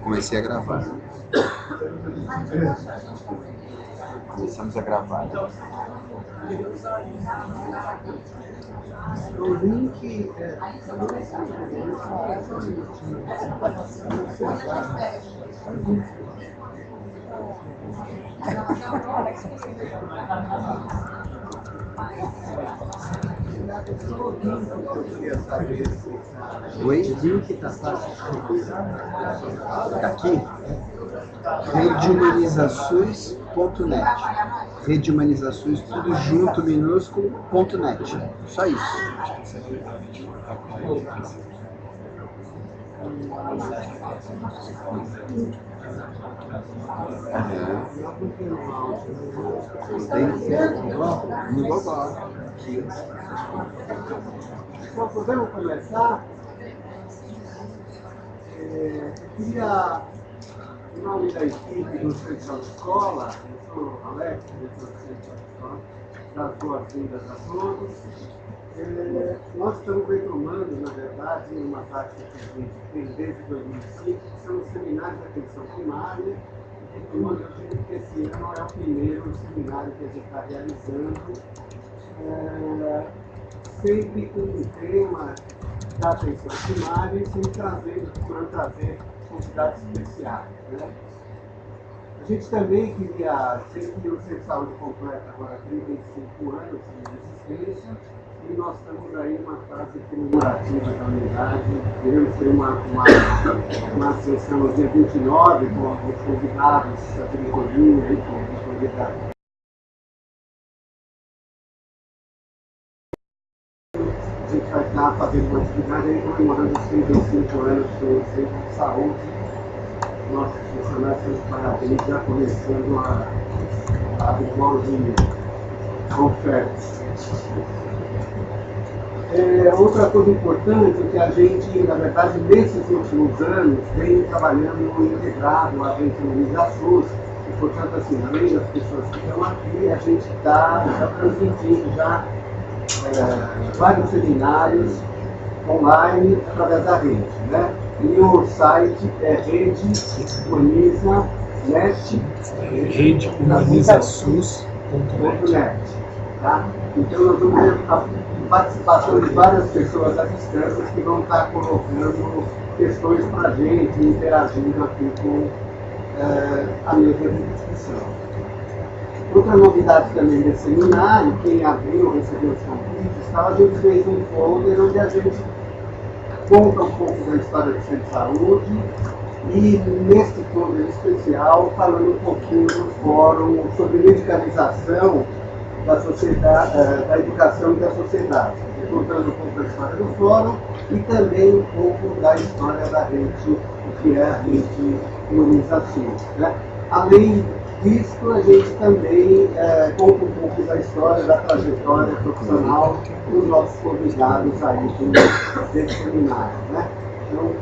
Comecei a gravar. Começamos a gravar. O link é... Oi? O link está fácil. Aqui? Redehumanizações.net. Redehumanizações, tudo junto, minúsculo, .net. Só isso. No Gogó. Então, podemos começar? Eu queria, em nome da equipe do Centro Escola, eu sou o Alex, diretor do Centro Escola, das boas-vindas a todos. Nós estamos retomando, na verdade, uma prática que a gente tem desde 2005, que são os seminários de atenção primária, e onde eu digo que esse ano é o primeiro seminário que a gente está realizando, sempre com um tema da atenção primária e sempre procurando trazer convidados especiais. Né? A gente também queria, sei que o Centro de Saúde completa agora 35 anos de existência, e nós estamos aí numa fase comemorativa da unidade. Queremos ter uma sessão no dia 29 com os convidados, a diretoria e com os convidados. A gente vai estar fazendo uma atividade aí comemorando os 35 anos do Centro de Saúde. Nossos funcionários estão de parabéns, já começando a ritual de ofertas. Outra coisa importante é que a gente, na verdade, nesses últimos anos, vem trabalhando integrado a rede Unisasus, e, portanto, assim, além das pessoas que estão aqui, a gente está transmitindo já vários seminários online através da rede, né? E o site é redehumanizasus.net. Tá? Então nós vamos ter a participação de várias pessoas à distância que vão estar colocando questões para a gente, interagindo aqui com a mesa de discussão. Outra novidade também desse seminário, quem abriu, recebeu os convites, a gente fez um folder onde a gente conta um pouco da história do Centro de Saúde e, nesse folder especial, falando um pouquinho do fórum sobre medicalização da sociedade, da educação e da sociedade, contando um pouco da história do fórum e também um pouco da história da rede, o que é a rede Imunização. Né? Além disso, a gente também conta um pouco da história, da trajetória profissional dos nossos convidados aí desse seminário. Né? Então,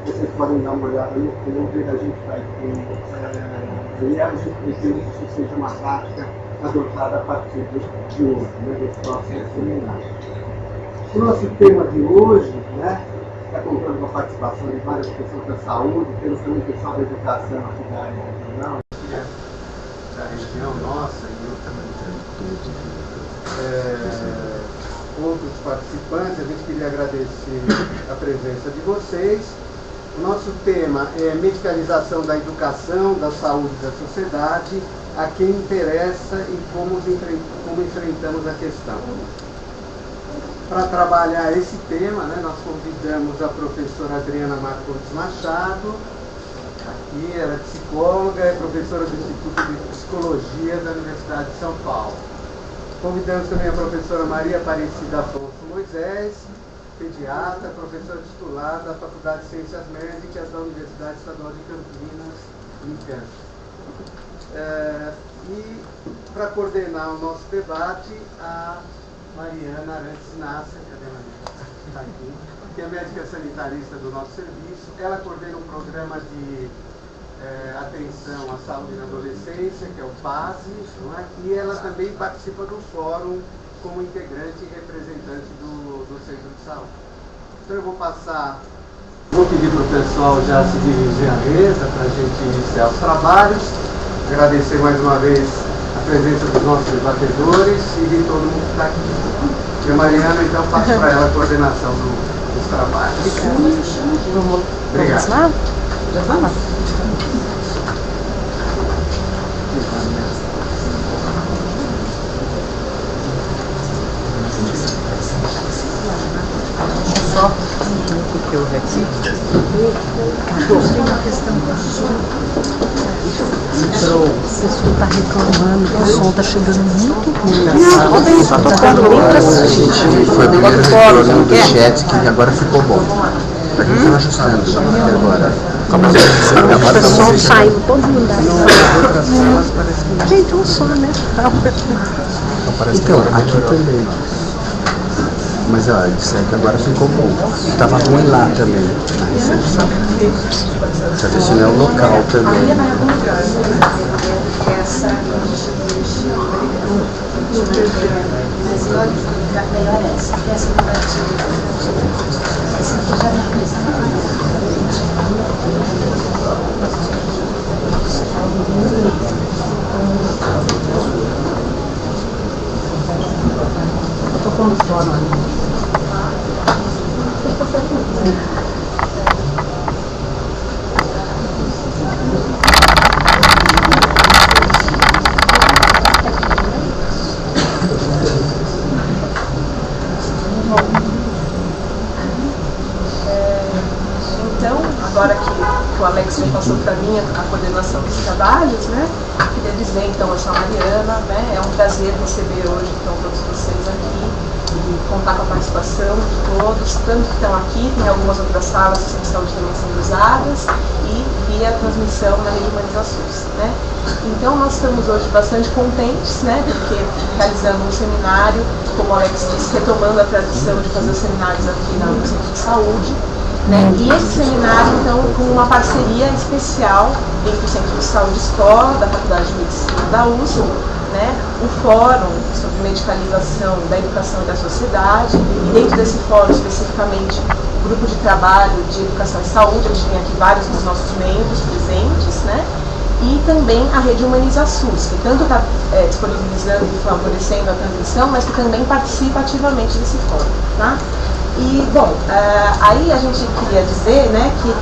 vocês podem dar uma olhada no folder, a gente vai ter, e a gente pretende que isso seja uma prática adotada a partir de hoje, né, desse próximo seminário. O nosso tema de hoje, né, está contando com a participação de várias pessoas da saúde, temos também pessoal da educação aqui da área regional, da região nossa e outros participantes. A gente queria agradecer a presença de vocês. O nosso tema é medicalização da educação, da saúde e da sociedade, a quem interessa e como enfrentamos a questão. Para trabalhar esse tema, né, nós convidamos a professora Adriana Marcondes Machado, aqui, ela é psicóloga, é professora do Instituto de Psicologia da Universidade de São Paulo. Convidamos também a professora Maria Aparecida Afonso Moisés, pediatra, professora titular da Faculdade de Ciências Médicas da Universidade Estadual de Campinas, Unicamp. E para coordenar o nosso debate, a Mariana Arantes Nasser, cadê a Mariana? Está aqui, que é médica sanitarista do nosso serviço. Ela coordena um programa de atenção à saúde na adolescência, que é o PASE, não é? E ela também participa do fórum como integrante e representante do Centro de Saúde. Então eu vou pedir para o pessoal já se dirigir à mesa para a gente iniciar os trabalhos. Agradecer mais uma vez a presença dos nossos debatedores e de todo mundo que está aqui. E a Mariana, então, passo para ela a coordenação dos trabalhos. Obrigado. Vamos lá? Já vamos? Só porque eu aqui. Tem uma questão com o som. O pessoal está reclamando que o som está chegando muito ruim. Só tocando agora, a gente foi o primeiro retorno do chat que agora ficou bom. A gente estava ajustando agora. O pessoal saiu, todo mundo da sala. Gente, um som, né? Então, aqui também. Mas ó, disseram que agora ficou bom. Tava ruim lá também, na recepção. Só que isso não é o local também. Eu tô com sono ali. Então, agora que o Alex já passou para mim a coordenação dos trabalhos, né? Queria dizer, então, eu sou a Mariana, né? É um prazer receber hoje, então, todos vocês aqui e contar com a participação de todos, tanto que estão aqui, tem algumas outras salas que estão também sendo usadas, e via transmissão na Rede Humanizações, né? Então, nós estamos hoje bastante contentes, né? Porque realizando um seminário, como o Alex disse, retomando a tradição de fazer os seminários aqui no Centro de Saúde, né? E esse seminário, então, com uma parceria especial entre o Centro de Saúde Escola, da Faculdade de Medicina da USP, né? O Fórum sobre Medicalização da Educação e da Sociedade, e dentro desse fórum, especificamente, o Grupo de Trabalho de Educação e Saúde, a gente tem aqui vários dos nossos membros presentes, né? E também a Rede Humanizações, que tanto está disponibilizando e favorecendo a transmissão, mas que também participa ativamente desse fórum, tá? E, bom, aí a gente queria dizer, né, que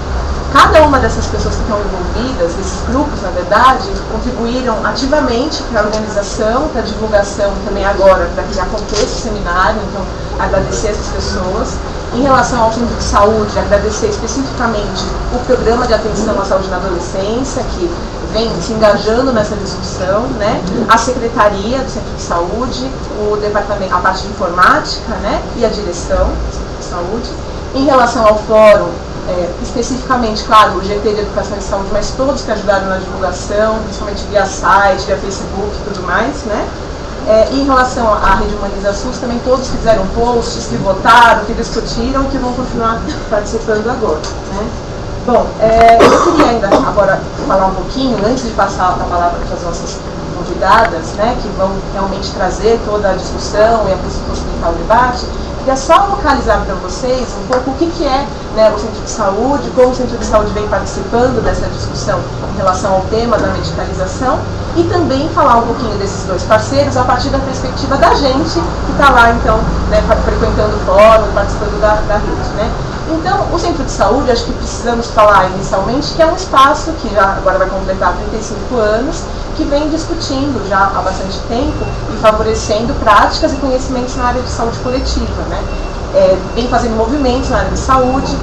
cada uma dessas pessoas que estão envolvidas, esses grupos, na verdade, contribuíram ativamente para a organização, para a divulgação também agora, para que aconteça o seminário, então agradecer essas pessoas. Em relação ao Centro de Saúde, agradecer especificamente o Programa de Atenção à Saúde na Adolescência, que vem se engajando nessa discussão, né? A Secretaria do Centro de Saúde, o Departamento, a parte de Informática, né? E a direção do Centro de Saúde. Em relação ao Fórum, especificamente, claro, o GT de Educação e Saúde, mas todos que ajudaram na divulgação, principalmente via site, via Facebook e tudo mais, né? E em relação à Rede Humanizações, também todos que fizeram posts, que votaram, que discutiram e que vão continuar participando agora, né? Bom, eu queria ainda agora falar um pouquinho, antes de passar a palavra para as nossas convidadas, né, que vão realmente trazer toda a discussão e possibilitar o debate. Queria só localizar para vocês um pouco o que é, né, o Centro de Saúde, como o Centro de Saúde vem participando dessa discussão em relação ao tema da medicalização, e também falar um pouquinho desses dois parceiros a partir da perspectiva da gente que está lá, então, né, frequentando o fórum, participando da rede, né. Então, o Centro de Saúde, acho que precisamos falar inicialmente que é um espaço que já agora vai completar 35 anos, que vem discutindo já há bastante tempo e favorecendo práticas e conhecimentos na área de saúde coletiva, né? Vem fazendo movimentos na área de saúde,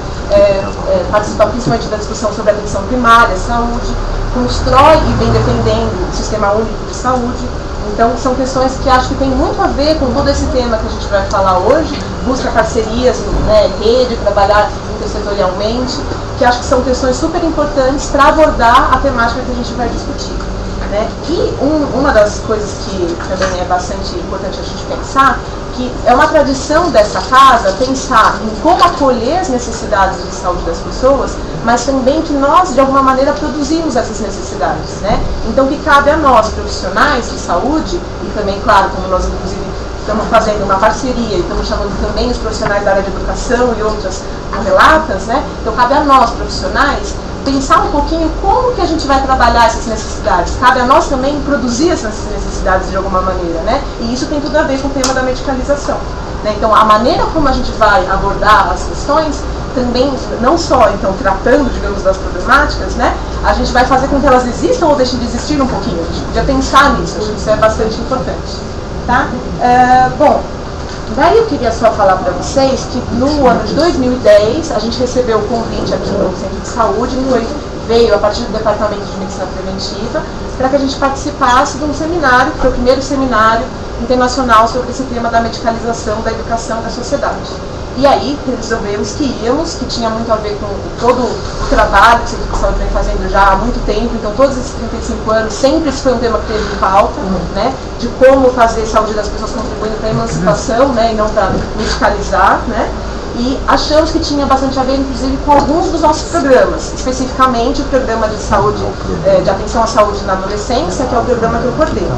participa principalmente da discussão sobre a atenção primária, saúde, constrói e vem defendendo o Sistema Único de Saúde. Então, são questões que acho que tem muito a ver com todo esse tema que a gente vai falar hoje, busca parcerias, né, rede, trabalhar intersetorialmente, que acho que são questões super importantes para abordar a temática que a gente vai discutir, né? E uma das coisas que também é bastante importante a gente pensar, que é uma tradição dessa casa pensar em como acolher as necessidades de saúde das pessoas, mas também que nós, de alguma maneira, produzimos essas necessidades, né? Então, que cabe a nós, profissionais de saúde, e também, claro, como nós, inclusive, estamos fazendo uma parceria e estamos chamando também os profissionais da área de educação e outras correlatas, né? Então cabe a nós, profissionais, pensar um pouquinho como que a gente vai trabalhar essas necessidades. Cabe a nós também produzir essas necessidades de alguma maneira, né? E isso tem tudo a ver com o tema da medicalização, né? Então, a maneira como a gente vai abordar as questões também, não só, então, tratando, digamos, das problemáticas, né? A gente vai fazer com que elas existam ou deixem de existir um pouquinho. A gente podia pensar nisso, acho que isso é bastante importante, tá? Bom, daí eu queria só falar para vocês que no ano de 2010 a gente recebeu o convite aqui no Centro de Saúde, veio a partir do Departamento de Medicina Preventiva, para que a gente participasse de um seminário, que foi o primeiro seminário internacional sobre esse tema da medicalização da educação da sociedade. E aí resolvemos que íamos, que tinha muito a ver com todo o trabalho que o Centro de Saúde vem fazendo já há muito tempo. Então todos esses 35 anos sempre isso foi um tema que teve em pauta, né, de como fazer a saúde das pessoas contribuindo para a emancipação, né, e não para medicalizar, né. E achamos que tinha bastante a ver, inclusive, com alguns dos nossos programas, especificamente o programa de saúde, de atenção à saúde na adolescência, que é o programa que eu coordeno.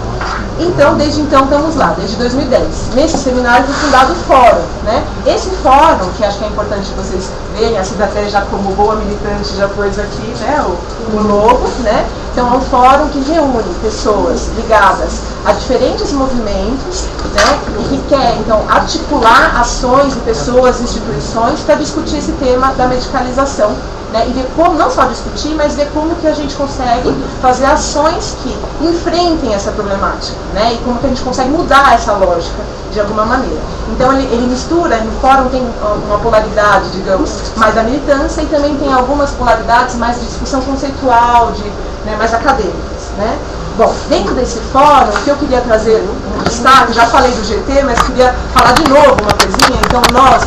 Então, desde então, estamos lá, desde 2010. Nesse seminário foi fundado o fórum, né? Esse fórum, que acho que é importante vocês verem, a Cida até já como boa militante já pôs aqui, né, o logo, né? Então, é um fórum que reúne pessoas ligadas a diferentes movimentos, né, e que quer, então, articular ações de pessoas e instituições para discutir esse tema da medicalização, né, e ver como, não só discutir, mas ver como que a gente consegue fazer ações que enfrentem essa problemática, né, e como que a gente consegue mudar essa lógica de alguma maneira. Então ele mistura, no fórum tem uma polaridade, digamos, mais da militância, e também tem algumas polaridades mais de discussão conceitual, né, mais acadêmicas, né. Bom, dentro desse fórum, o que eu queria trazer um destaque, já falei do GT, mas queria falar de novo uma coisinha. Então nós,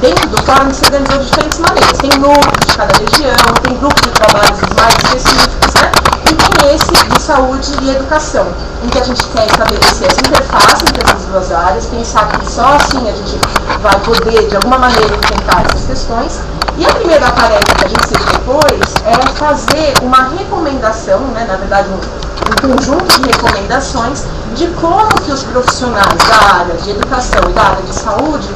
dentro do fórum, se organizou de diferentes maneiras. Tem núcleos de cada região, tem grupos de trabalhos mais específicos, né? E tem esse de saúde e educação, em que a gente quer estabelecer essa interface entre essas duas áreas, pensar que só assim a gente vai poder, de alguma maneira, enfrentar essas questões. E a primeira tarefa que a gente fez depois é fazer uma recomendação, né, na verdade um conjunto de recomendações de como que os profissionais da área de educação e da área de saúde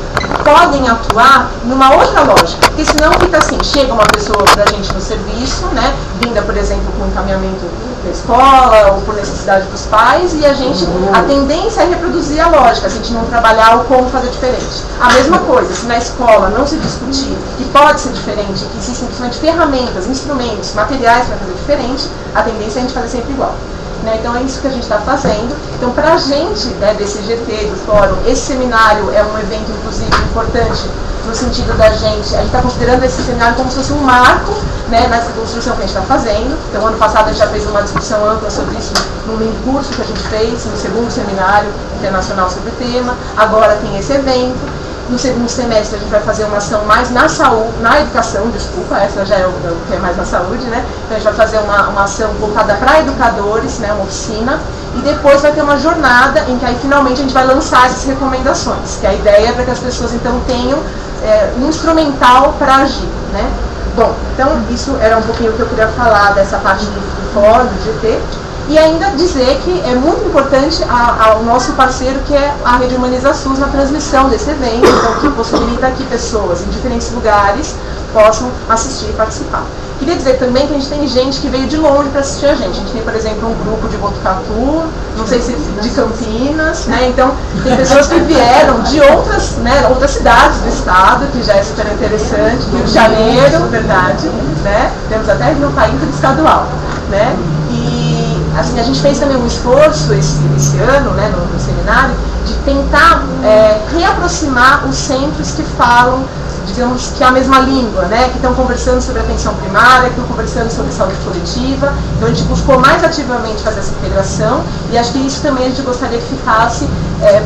podem atuar numa outra lógica, porque senão fica assim, chega uma pessoa para a gente no serviço, né, vinda, por exemplo, com encaminhamento da escola ou por necessidade dos pais, e a tendência é reproduzir a lógica, se a gente não trabalhar o como fazer diferente. A mesma coisa, se na escola não se discutir que pode ser diferente, que existem simplesmente ferramentas, instrumentos, materiais para fazer diferente, a tendência é a gente fazer sempre igual. Né? Então é isso que a gente está fazendo. Então, para a gente, né, desse GT, do fórum, esse seminário é um evento, inclusive, importante no sentido da gente, a gente está considerando esse seminário como se fosse um marco, né, nessa construção que a gente está fazendo. Então, ano passado a gente já fez uma discussão ampla sobre isso no mini curso que a gente fez, no segundo seminário internacional sobre o tema. Agora tem esse evento. No segundo semestre a gente vai fazer uma ação mais na saúde, na educação, desculpa, essa já é o que é mais na saúde, né? Então a gente vai fazer uma ação voltada para educadores, né, uma oficina, e depois vai ter uma jornada em que aí finalmente a gente vai lançar essas recomendações, que a ideia é para que as pessoas então tenham um instrumental para agir, né? Bom, então isso era um pouquinho o que eu queria falar dessa parte do fórum, do GT. E ainda dizer que é muito importante ao nosso parceiro, que é a Rede Humaniza SUS, na transmissão desse evento, então, que possibilita que pessoas em diferentes lugares possam assistir e participar. Queria dizer também que a gente tem gente que veio de longe para assistir a gente. A gente tem, por exemplo, um grupo de Botucatu, não sei se de Campinas, né? Então tem pessoas que vieram de outras, né, outras cidades do estado, que já é super interessante, Rio de Janeiro, verdade, né? Temos até no país interestadual, né? Assim, a gente fez também um esforço esse ano, né, no seminário, de tentar reaproximar os centros que falam, digamos, que é a mesma língua, né, que estão conversando sobre atenção primária, que estão conversando sobre saúde coletiva. Então a gente buscou mais ativamente fazer essa integração, e acho que isso também a gente gostaria que ficasse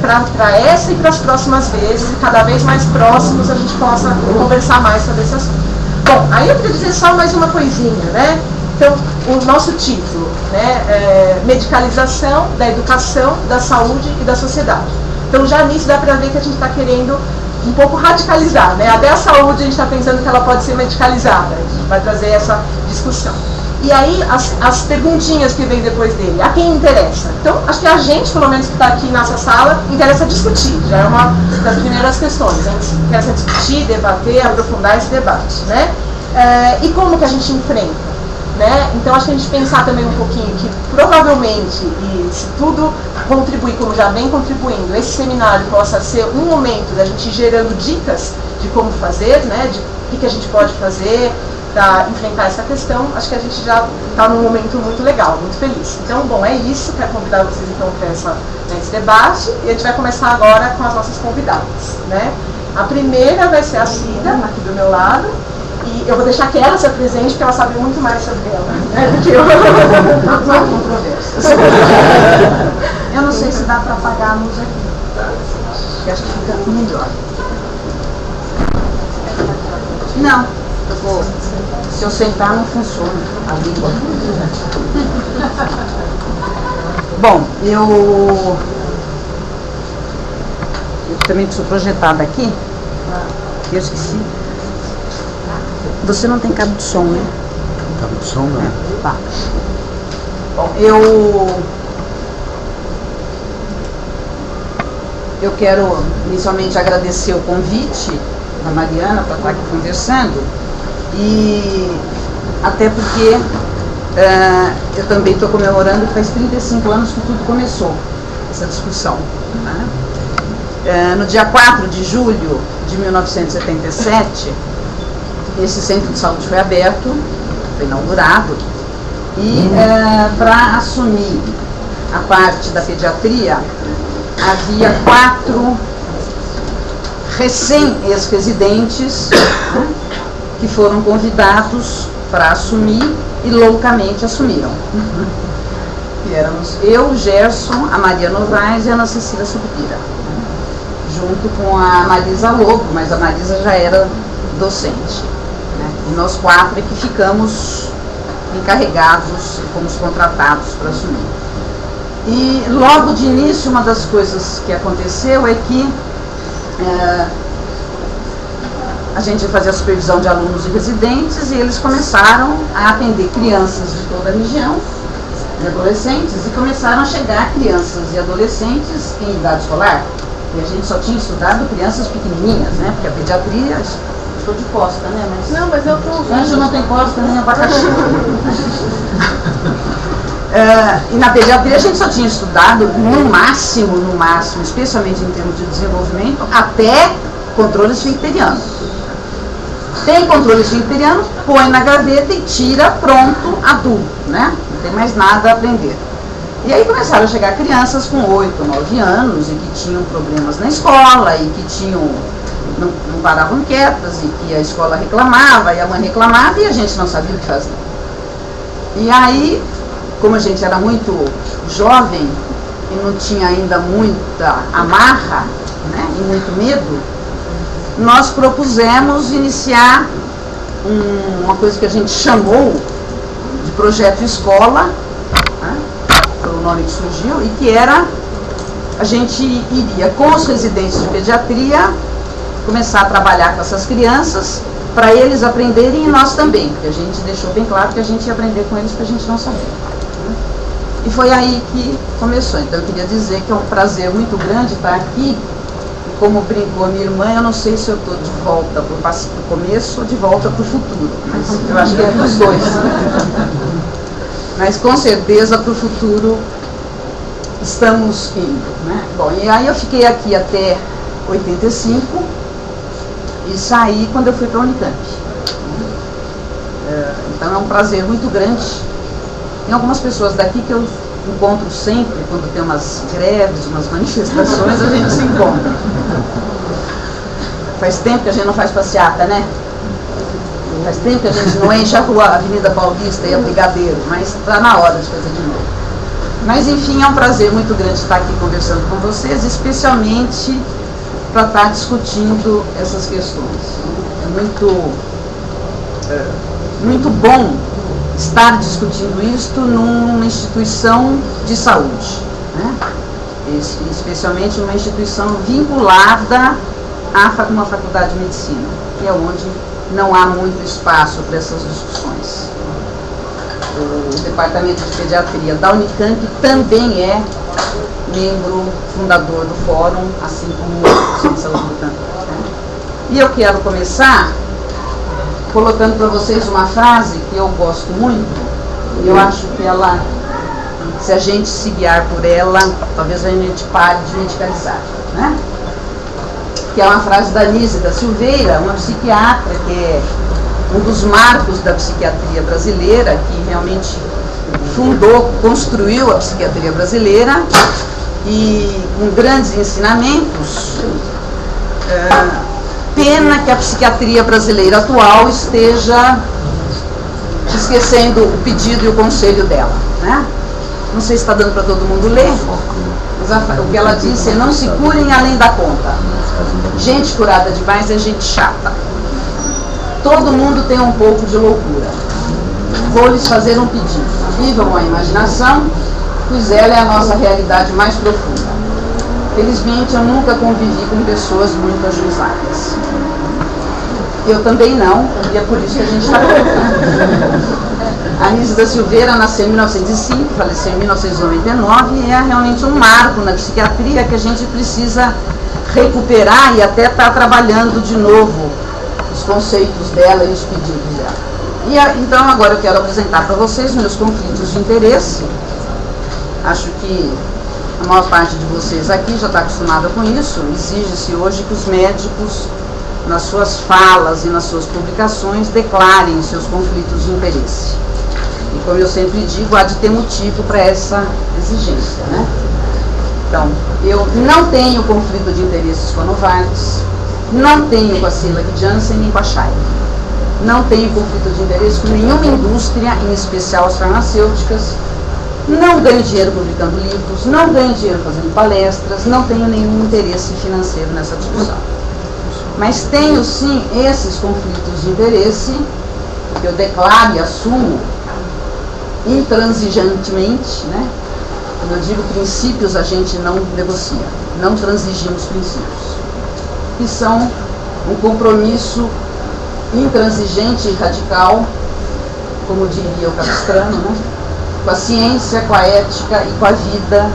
para essa e para as próximas vezes, e cada vez mais próximos a gente possa conversar mais sobre esse assunto. Bom, aí eu queria dizer só mais uma coisinha, né? Então, o nosso título, né, medicalização da educação, da saúde e da sociedade. Então, já nisso dá para ver que a gente está querendo um pouco radicalizar, né? Até a saúde a gente está pensando que ela pode ser medicalizada. A gente vai trazer essa discussão. E aí, as perguntinhas que vem depois dele, a quem interessa? Então, acho que a gente, pelo menos que está aqui nessa sala, interessa discutir, já é uma das primeiras questões. A gente interessa discutir, debater, aprofundar esse debate, né? E como que a gente enfrenta? Né? Então, acho que a gente pensar também um pouquinho que, provavelmente, e se tudo contribuir como já vem contribuindo, esse seminário possa ser um momento da gente ir gerando dicas de como fazer, né? De o que a gente pode fazer para enfrentar essa questão. Acho que a gente já está num momento muito legal, muito feliz. Então, bom, é isso. Quero convidar vocês, então, para esse debate. E a gente vai começar agora com as nossas convidadas, né? A primeira vai ser a Cida, aqui do meu lado. E eu vou deixar que ela se apresente, porque ela sabe muito mais sobre ela, né, do que eu. Não controvérsias. Eu não sei se dá para apagar a luz aqui. Acho que fica melhor. Não, se eu sentar não funciona a língua. Bom, eu também preciso projetar daqui. Eu esqueci. Você não tem cabo de som, né? Cabo de som, não. Tá. Bom, eu quero inicialmente agradecer o convite da Mariana para estar aqui conversando, e até porque eu também estou comemorando que faz 35 anos que tudo começou, essa discussão. Né? No dia 4 de julho de 1977, esse centro de saúde foi aberto, foi inaugurado, e para assumir a parte da pediatria, havia 4 recém-ex-residentes, né, que foram convidados para assumir e loucamente assumiram. E éramos eu, o Gerson, a Maria Novaes e a Ana Cecília Subira, junto com a Marisa Lobo, mas a Marisa já era docente. E nós 4 é que ficamos encarregados, fomos contratados para assumir. E logo de início, uma das coisas que aconteceu é que a gente fazia a supervisão de alunos e residentes, e eles começaram a atender crianças de toda a região, e adolescentes, e começaram a chegar crianças e adolescentes em idade escolar. E a gente só tinha estudado crianças pequenininhas, né? Porque a pediatria... Estou de costa, né? Não, mas eu estou... Anjo não tem costa nem abacaxi. E na pediatria a gente só tinha estudado no máximo, especialmente em termos de desenvolvimento, até controle esfincteriano. Tem controle esfincteriano, põe na gaveta e tira, pronto, adulto, né? Não tem mais nada a aprender. E aí começaram a chegar crianças com 8, 9 anos e que tinham problemas na escola e que tinham... Não paravam quietas, e que a escola reclamava, e a mãe reclamava, e a gente não sabia o que fazer. E aí, como a gente era muito jovem e não tinha ainda muita amarra, né, e muito medo, nós propusemos iniciar uma coisa que a gente chamou de projeto escola, né, foi o nome que surgiu, e que era, a gente iria com os residentes de pediatria começar a trabalhar com essas crianças para eles aprenderem, e nós também, porque a gente deixou bem claro que a gente ia aprender com eles, que a gente não sabia. E foi aí que começou. Então eu queria dizer que é um prazer muito grande estar aqui, e como brincou a minha irmã, eu não sei se eu estou de volta para o começo ou de volta para o futuro, mas eu acho que é dos dois. Mas com certeza para o futuro estamos indo, né? Bom, e aí eu fiquei aqui até 85, e saí quando eu fui para a Unicamp. Então é um prazer muito grande. Tem algumas pessoas daqui que eu encontro sempre, quando tem umas greves, umas manifestações, a gente se encontra. Faz tempo que a gente não faz passeata, né? Faz tempo que a gente não enche a rua, a Avenida Paulista e a Brigadeiro, mas está na hora de fazer de novo. Mas enfim, é um prazer muito grande estar aqui conversando com vocês, especialmente para estar discutindo essas questões. É muito bom estar discutindo isto numa instituição de saúde, né? Especialmente numa instituição vinculada a uma faculdade de medicina, que é onde não há muito espaço para essas discussões. o Departamento de Pediatria da Unicamp também é membro fundador do fórum, assim como o Centro de Saúde do Cantor. E eu quero começar colocando para vocês uma frase que eu gosto muito, e eu acho que ela, se a gente se guiar por ela, talvez a gente pare de medicalizar, né? Que é uma frase da Anísia da Silveira, uma psiquiatra que é um dos marcos da psiquiatria brasileira, que realmente fundou, construiu a psiquiatria brasileira, e com grandes ensinamentos. Pena que a psiquiatria brasileira atual esteja esquecendo o pedido e o conselho dela, né? Não sei se está dando para todo mundo ler, mas o que ela disse é: não se curem além da conta. Gente curada demais é gente chata. Todo mundo tem um pouco de loucura. Vou lhes fazer um pedido: vivam a imaginação, pois ela é a nossa realidade mais profunda. Felizmente eu nunca convivi com pessoas muito ajuizadas. Eu também não, e é por isso que a gente está colocando. A Anísia da Silveira nasceu em 1905, faleceu em 1999, e é realmente um marco na psiquiatria que a gente precisa recuperar e até estar trabalhando de novo os conceitos dela e os pedidos dela. Então agora eu quero apresentar para vocês meus conflitos de interesse. Acho que a maior parte de vocês aqui já está acostumada com isso. Exige-se hoje que os médicos, nas suas falas e nas suas publicações, declarem seus conflitos de interesse. E como eu sempre digo, há de ter motivo para essa exigência, né? Então, eu não tenho conflito de interesses com a Novartis, não tenho com a Sila Janssen nem com a Shire. Não tenho conflito de interesse com nenhuma indústria, em especial as farmacêuticas. Não ganho dinheiro publicando livros, não ganho dinheiro fazendo palestras, não tenho nenhum interesse financeiro nessa discussão. Mas tenho sim esses conflitos de interesse, que eu declaro e assumo intransigentemente, né? Quando eu digo princípios, a gente não negocia, não transigimos princípios, que são um compromisso intransigente e radical, como diria o Capistrano, né? Com a ciência, com a ética e com a vida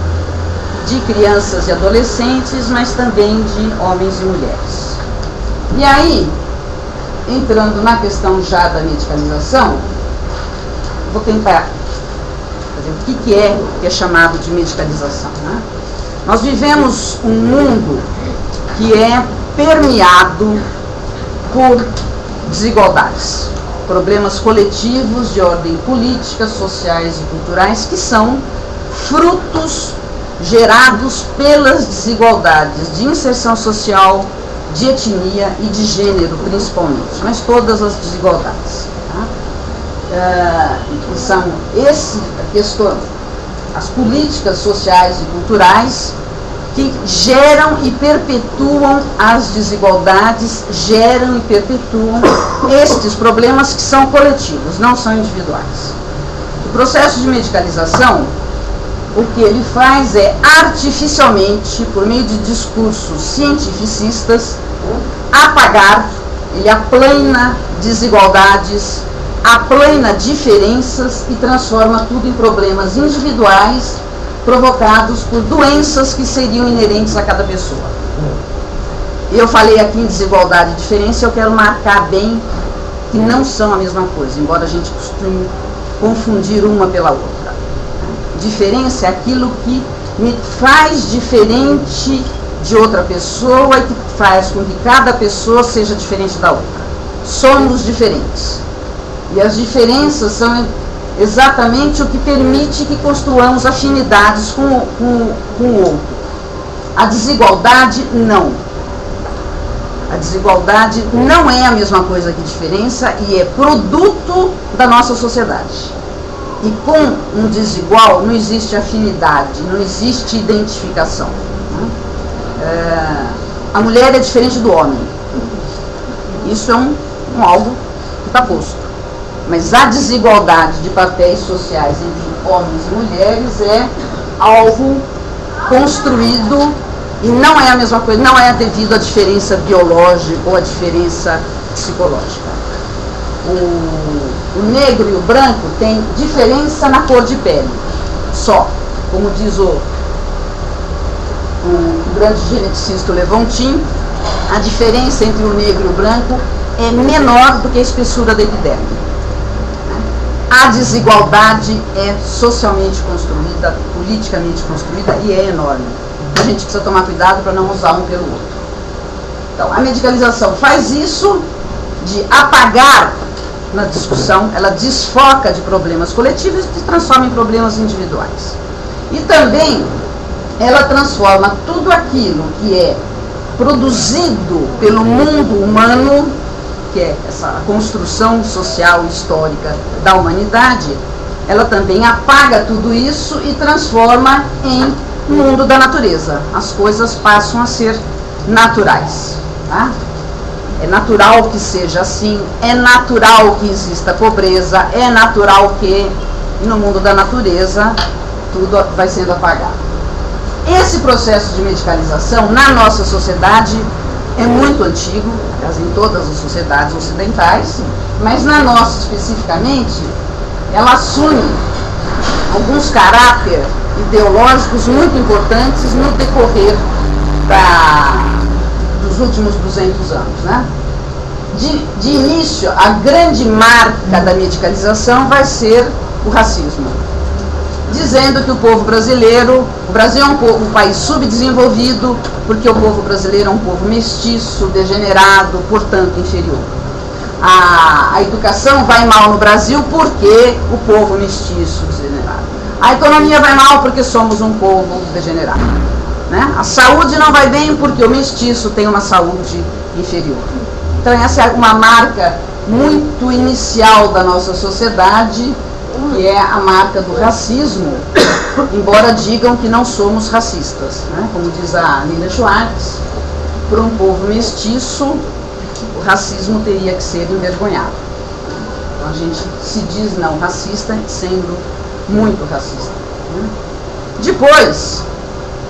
de crianças e adolescentes, mas também de homens e mulheres. E aí, entrando na questão já da medicalização, vou tentar fazer o que é chamado de medicalização, né? Nós vivemos um mundo que é permeado por desigualdades, problemas coletivos de ordem política, sociais e culturais, que são frutos gerados pelas desigualdades de inserção social, de etnia e de gênero, principalmente, mas todas as desigualdades. São as políticas sociais e culturais que geram e perpetuam as desigualdades, geram e perpetuam estes problemas que são coletivos, não são individuais. O processo de medicalização, o que ele faz é artificialmente, por meio de discursos cientificistas, apagar, ele aplana desigualdades, aplana diferenças e transforma tudo em problemas individuais provocados por doenças que seriam inerentes a cada pessoa. Eu falei aqui em desigualdade e diferença, eu quero marcar bem que não são a mesma coisa, embora a gente costume confundir uma pela outra. Diferença é aquilo que me faz diferente de outra pessoa e que faz com que cada pessoa seja diferente da outra. Somos diferentes. E as diferenças são exatamente o que permite que construamos afinidades com o outro. A desigualdade, não. A desigualdade não é a mesma coisa que diferença e é produto da nossa sociedade. E com um desigual não existe afinidade, não existe identificação. A mulher é diferente do homem. Isso é algo que está posto. Mas a desigualdade de papéis sociais entre homens e mulheres é algo construído e não é a mesma coisa, não é devido à diferença biológica ou à diferença psicológica. o negro e o branco têm diferença na cor de pele, só. Como diz o grande geneticista Levontin, a diferença entre o negro e o branco é menor do que a espessura da epiderme. A desigualdade é socialmente construída, politicamente construída e é enorme. A gente precisa tomar cuidado para não usar um pelo outro. Então, a medicalização faz isso de apagar na discussão, ela desfoca de problemas coletivos e transforma em problemas individuais. E também ela transforma tudo aquilo que é produzido pelo mundo humano, que é essa construção social e histórica da humanidade, ela também apaga tudo isso e transforma em mundo da natureza. As coisas passam a ser naturais. Tá? É natural que seja assim, é natural que exista pobreza, é natural que no mundo da natureza tudo vai sendo apagado. Esse processo de medicalização na nossa sociedade é muito antigo, aliás, em todas as sociedades ocidentais, mas na nossa especificamente, ela assume alguns caráteres ideológicos muito importantes no decorrer dos últimos 200 anos. Né? De início, a grande marca da medicalização vai ser o racismo, dizendo que o Brasil é um país subdesenvolvido, porque o povo brasileiro é um povo mestiço, degenerado, portanto inferior. A educação vai mal no Brasil porque o povo mestiço, degenerado. A economia vai mal porque somos um povo degenerado. Né? A saúde não vai bem porque o mestiço tem uma saúde inferior. Então essa é uma marca muito inicial da nossa sociedade, que é a marca do racismo, embora digam que não somos racistas. Né? Como diz a Lilian Schwartz, para um povo mestiço, o racismo teria que ser envergonhado. Então a gente se diz não racista, sendo muito racista. Né? Depois,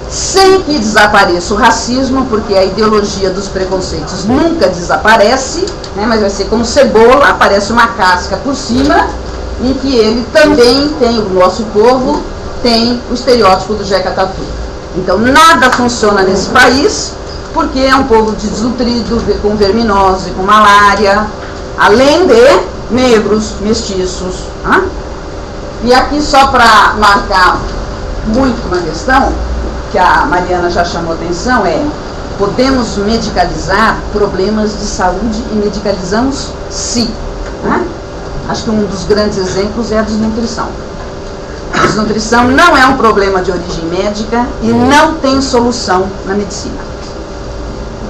sem que desapareça o racismo, porque a ideologia dos preconceitos nunca desaparece, né? Mas vai ser como cebola, aparece uma casca por cima, em que ele também tem, o nosso povo tem o estereótipo do Jeca Tatu. Então nada funciona nesse país, porque é um povo desnutrido, com verminose, com malária, além de negros, mestiços. Né? E aqui só para marcar muito uma questão, que a Mariana já chamou atenção, podemos medicalizar problemas de saúde e medicalizamos sim. Né? Acho que um dos grandes exemplos é a desnutrição. A desnutrição não é um problema de origem médica e não tem solução na medicina.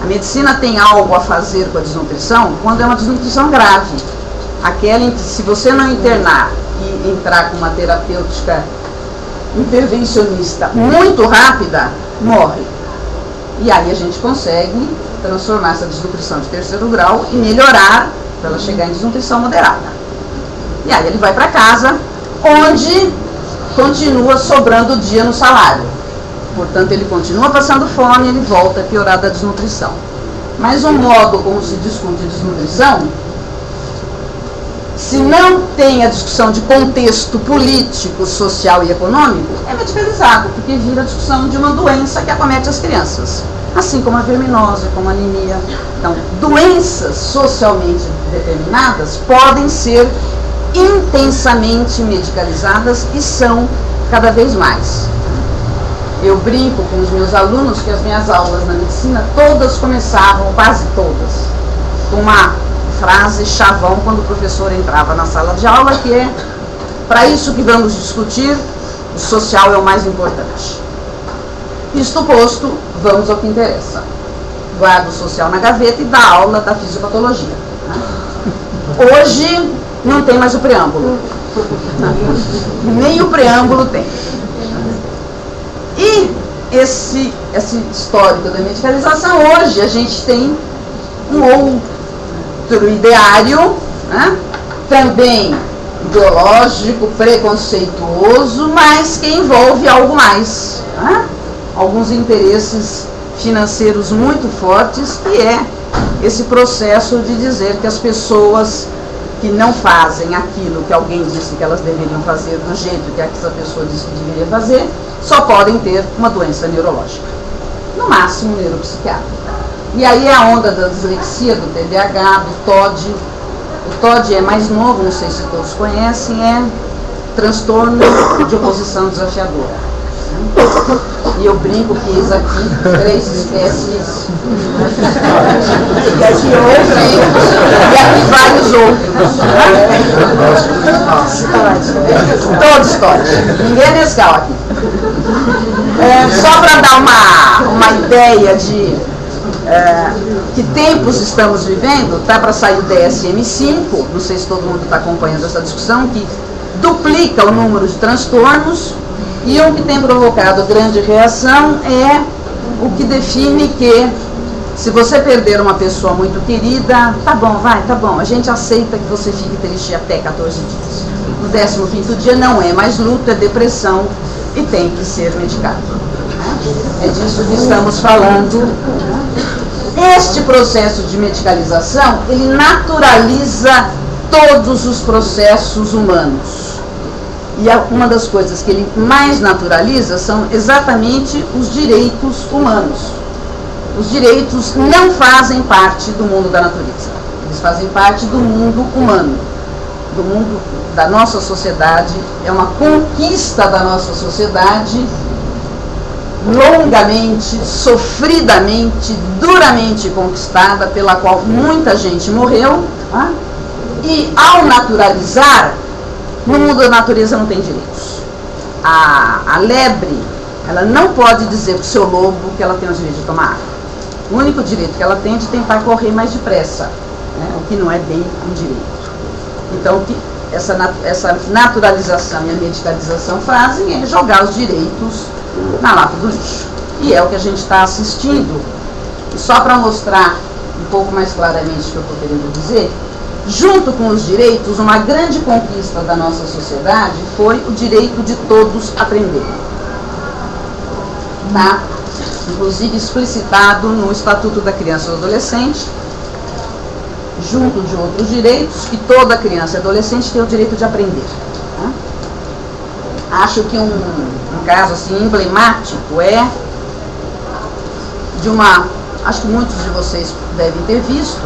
A medicina tem algo a fazer com a desnutrição quando é uma desnutrição grave. Aquela em que, se você não internar e entrar com uma terapêutica intervencionista muito rápida, morre. E aí a gente consegue transformar essa desnutrição de terceiro grau e melhorar para ela chegar em desnutrição moderada. E aí ele vai para casa, onde continua sobrando o dia no salário. Portanto, ele continua passando fome e ele volta a piorar da desnutrição. Mas o modo como se discute desnutrição, se não tem a discussão de contexto político, social e econômico, é medicalizado, porque vira a discussão de uma doença que acomete as crianças. Assim como a verminose, como a anemia. Então, doenças socialmente determinadas podem ser intensamente medicalizadas e são cada vez mais. Eu brinco com os meus alunos que as minhas aulas na medicina todas começavam, quase todas, com uma frase chavão quando o professor entrava na sala de aula, que é: para isso que vamos discutir, o social é o mais importante. Isto posto, vamos ao que interessa. Guardo o social na gaveta e dá aula da fisiopatologia. Hoje não tem mais o preâmbulo. Nem o preâmbulo tem. E esse histórico da medicalização, hoje a gente tem um outro ideário, né? Também ideológico, preconceituoso, mas que envolve algo mais, né? Alguns interesses financeiros muito fortes, que é esse processo de dizer que as pessoas que não fazem aquilo que alguém disse que elas deveriam fazer do jeito que essa pessoa disse que deveria fazer, só podem ter uma doença neurológica, no máximo neuropsiquiátrica. E aí a onda da dislexia, do TDAH, do TOD. O TOD é mais novo, não sei se todos conhecem, é transtorno de oposição desafiadora. E eu brinco que eis aqui 3 espécies, e aqui outra, e aqui vários outros. Todos TOD. Ninguém é Nescau aqui. Só para dar uma ideia de que tempos estamos vivendo, está para sair o DSM-5, não sei se todo mundo está acompanhando essa discussão, que duplica o número de transtornos, e o que tem provocado grande reação é o que define que, se você perder uma pessoa muito querida, tá bom, a gente aceita que você fique triste até 14 dias. No 15º dia não é mais luto, é depressão e tem que ser medicado. É disso que estamos falando. Este processo de medicalização, ele naturaliza todos os processos humanos. E uma das coisas que ele mais naturaliza são exatamente os direitos humanos. Os direitos não fazem parte do mundo da natureza. Eles fazem parte do mundo humano, do mundo da nossa sociedade. É uma conquista da nossa sociedade, longamente, sofridamente, duramente conquistada, pela qual muita gente morreu, tá? E ao naturalizar, no mundo da natureza não tem direitos. A lebre, ela não pode dizer para o seu lobo que ela tem o direito de tomar água. O único direito que ela tem é de tentar correr mais depressa, né? O que não é bem um direito. Então, o que essa naturalização e a medicalização fazem é jogar os direitos na lata do lixo. E é o que a gente está assistindo. E só para mostrar um pouco mais claramente o que eu estou querendo dizer, junto com os direitos, uma grande conquista da nossa sociedade foi o direito de todos aprenderem. Tá? Inclusive explicitado no Estatuto da Criança e do Adolescente, junto de outros direitos, que toda criança e adolescente tem o direito de aprender. Tá? Acho que um caso assim, emblemático é de acho que muitos de vocês devem ter visto,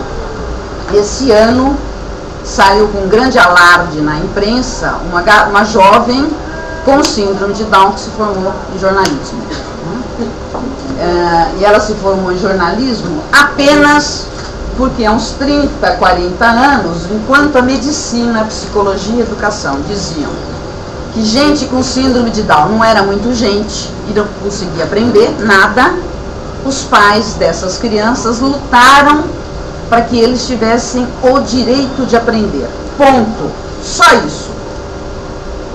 esse ano saiu com grande alarde na imprensa uma jovem com síndrome de Down que se formou em jornalismo. E ela se formou em jornalismo apenas porque há uns 30, 40 anos, enquanto a medicina, a psicologia e a educação diziam que gente com síndrome de Down não era muito gente e não conseguia aprender nada, os pais dessas crianças lutaram para que eles tivessem o direito de aprender. Ponto. Só isso.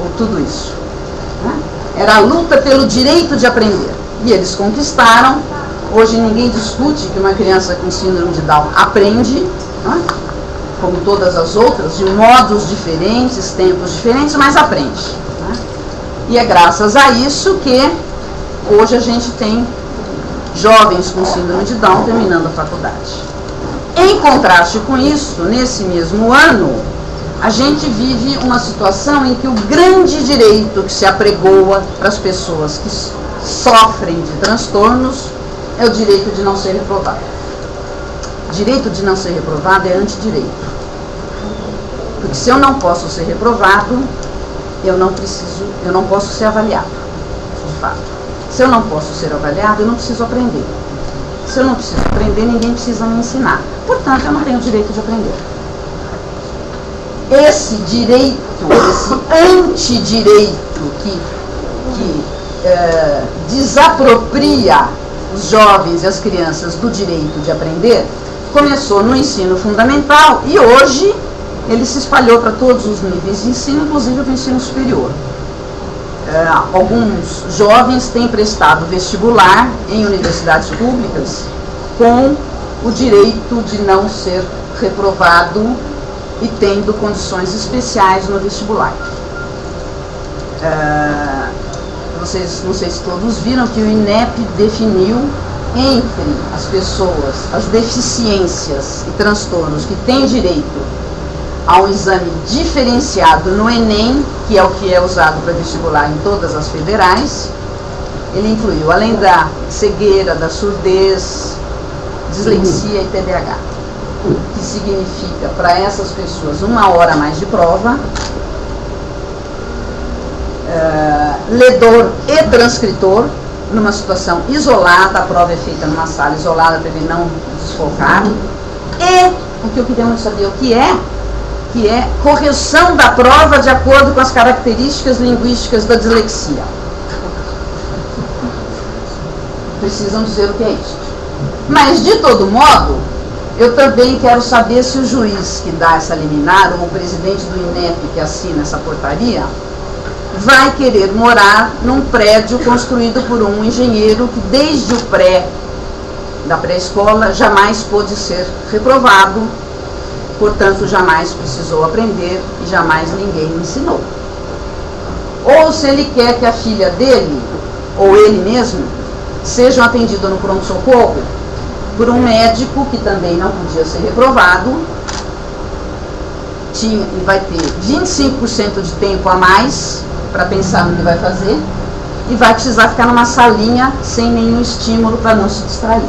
Ou tudo isso. Né? Era a luta pelo direito de aprender. E eles conquistaram. Hoje ninguém discute que uma criança com síndrome de Down aprende, né? Como todas as outras, de modos diferentes, tempos diferentes, mas aprende. Né? E é graças a isso que hoje a gente tem jovens com síndrome de Down terminando a faculdade. Em contraste com isso, nesse mesmo ano, a gente vive uma situação em que o grande direito que se apregoa para as pessoas que sofrem de transtornos é o direito de não ser reprovado. Direito de não ser reprovado é antidireito. Porque se eu não posso ser reprovado, eu não posso ser avaliado, de fato. Se eu não posso ser avaliado, eu não preciso aprender. Se eu não preciso aprender, ninguém precisa me ensinar. Portanto, eu não tenho o direito de aprender. Esse direito, esse antidireito que desapropria os jovens e as crianças do direito de aprender, começou no ensino fundamental e hoje ele se espalhou para todos os níveis de ensino, inclusive para o ensino superior. Alguns jovens têm prestado vestibular em universidades públicas com o direito de não ser reprovado e tendo condições especiais no vestibular. Não sei se todos viram que o INEP definiu entre as pessoas, as deficiências e transtornos que têm direito a um exame diferenciado no Enem, que é o que é usado para vestibular em todas as federais. Ele incluiu, além da cegueira, da surdez, dislexia e TDAH, que significa para essas pessoas 1 hora a mais de prova, ledor e transcritor, numa situação isolada, a prova é feita numa sala isolada para ele não desfocar, e o que eu queria muito saber o que é correção da prova de acordo com as características linguísticas da dislexia. Precisam dizer o que é isso. Mas, de todo modo, eu também quero saber se o juiz que dá essa liminar, ou o presidente do INEP que assina essa portaria, vai querer morar num prédio construído por um engenheiro que, desde o da pré-escola, jamais pôde ser reprovado, portanto, jamais precisou aprender e jamais ninguém ensinou. Ou se ele quer que a filha dele, ou ele mesmo, sejam atendidos no pronto-socorro por um médico que também não podia ser reprovado, e vai ter 25% de tempo a mais para pensar no que vai fazer, e vai precisar ficar numa salinha sem nenhum estímulo para não se distrair.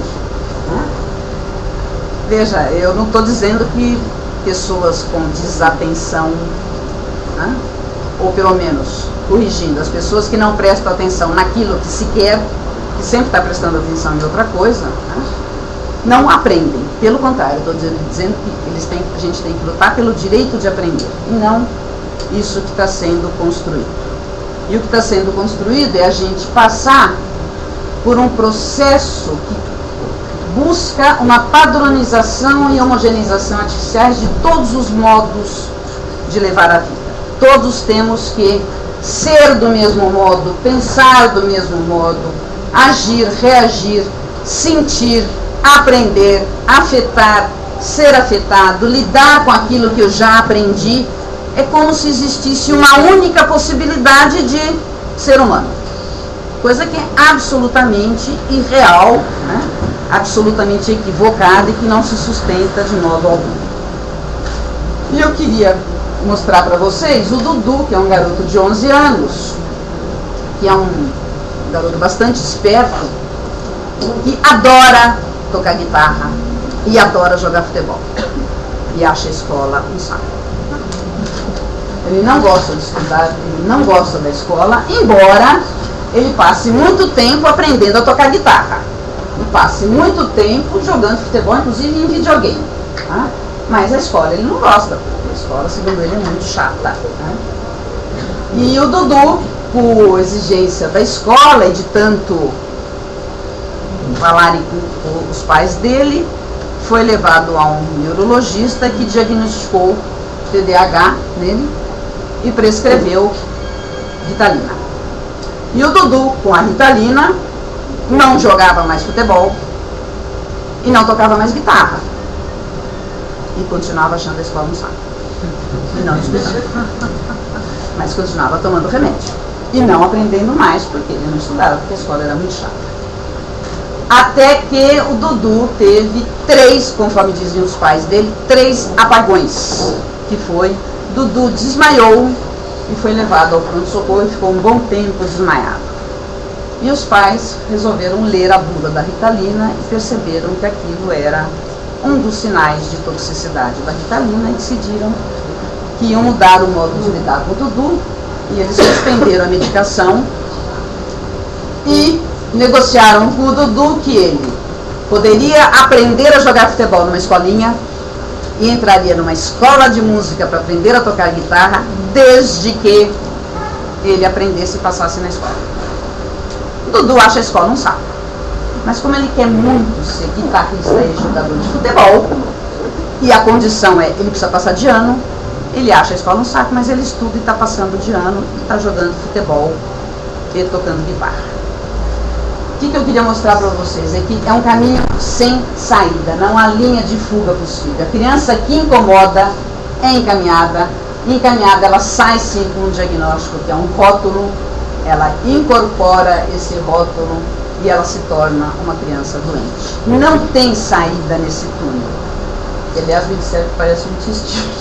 Veja, eu não estou dizendo que pessoas com desatenção, ou pelo menos corrigindo, as pessoas que não prestam atenção naquilo que se quer, que sempre está prestando atenção em outra coisa, não aprendem. Pelo contrário, estou dizendo que a gente tem que lutar pelo direito de aprender, e não isso que está sendo construído. E o que está sendo construído é a gente passar por um processo que busca uma padronização e homogeneização artificiais de todos os modos de levar a vida. Todos temos que ser do mesmo modo, pensar do mesmo modo, agir, reagir, sentir, aprender, afetar, ser afetado, lidar com aquilo que eu já aprendi. É como se existisse uma única possibilidade de ser humano. Coisa que é absolutamente irreal, absolutamente equivocada e que não se sustenta de modo algum. E eu queria mostrar para vocês o Dudu, que é um garoto de 11 anos, que é um garoto bastante esperto, que adora tocar guitarra e adora jogar futebol. E acha a escola um saco. Ele não gosta de estudar, ele não gosta da escola, embora ele passe muito tempo aprendendo a tocar guitarra. E passe muito tempo jogando futebol, inclusive em videogame. Mas a escola ele não gosta, porque a escola, segundo ele, é muito chata. E o Dudu, por exigência da escola e de tanto falarem com os pais dele, foi levado a um neurologista que diagnosticou TDAH nele e prescreveu Ritalina. E o Dudu, com a Ritalina, não jogava mais futebol e não tocava mais guitarra. E continuava achando a escola um saco. E não estudava. Mas continuava tomando remédio. E não aprendendo mais, porque ele não estudava, porque a escola era muito chata. Até que o Dudu teve 3, conforme diziam os pais dele, 3 apagões. Que foi, Dudu desmaiou e foi levado ao pronto-socorro e ficou um bom tempo desmaiado. E os pais resolveram ler a bula da Ritalina e perceberam que aquilo era um dos sinais de toxicidade da Ritalina e decidiram que iam mudar o modo de lidar com o Dudu, e eles suspenderam a medicação e negociaram com o Dudu que ele poderia aprender a jogar futebol numa escolinha e entraria numa escola de música para aprender a tocar guitarra, desde que ele aprendesse e passasse na escola. O Dudu acha a escola um saco, mas como ele quer muito ser guitarrista e jogador de futebol, e a condição é, ele precisa passar de ano, ele acha a escola um saco, mas ele estuda e está passando de ano, e está jogando futebol e tocando guitarra. O que eu queria mostrar para vocês é que é um caminho sem saída, não há linha de fuga possível. A criança que incomoda é encaminhada, ela sai sim com um diagnóstico que é um rótulo, ela incorpora esse rótulo e ela se torna uma criança doente. Não tem saída nesse túnel. que aliás me disseram que parece um intestino.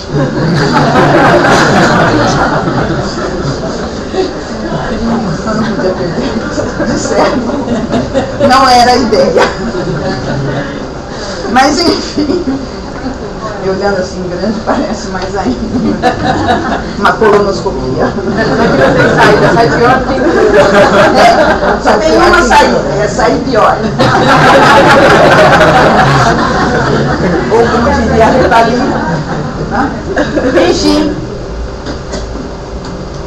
Eu não podia perder, disseram. Não era a ideia. Mas enfim, e olhando assim grande parece mais ainda uma colonoscopia. Sai pior que só tem uma saída, é sair pior. Ou como diria a Retalina. Enfim,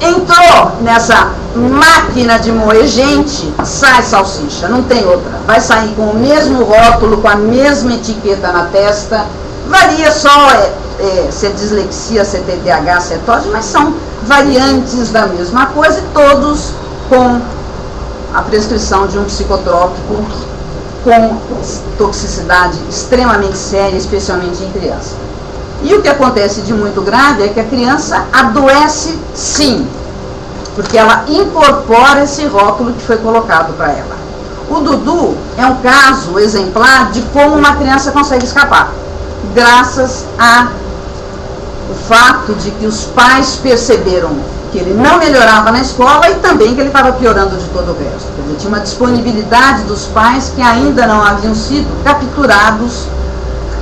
entrou nessa máquina de moer gente, sai salsicha, não tem outra. Vai sair com o mesmo rótulo, com a mesma etiqueta na testa. Varia só se é dislexia, se é TDAH, se é TOD, mas são variantes da mesma coisa, e todos com a prescrição de um psicotrópico com toxicidade extremamente séria, especialmente em criança. E o que acontece de muito grave é que a criança adoece sim, porque ela incorpora esse rótulo que foi colocado para ela. O Dudu é um caso exemplar de como uma criança consegue escapar, graças ao fato de que os pais perceberam que ele não melhorava na escola e também que ele estava piorando de todo o resto. Quer dizer, tinha uma disponibilidade dos pais que ainda não haviam sido capturados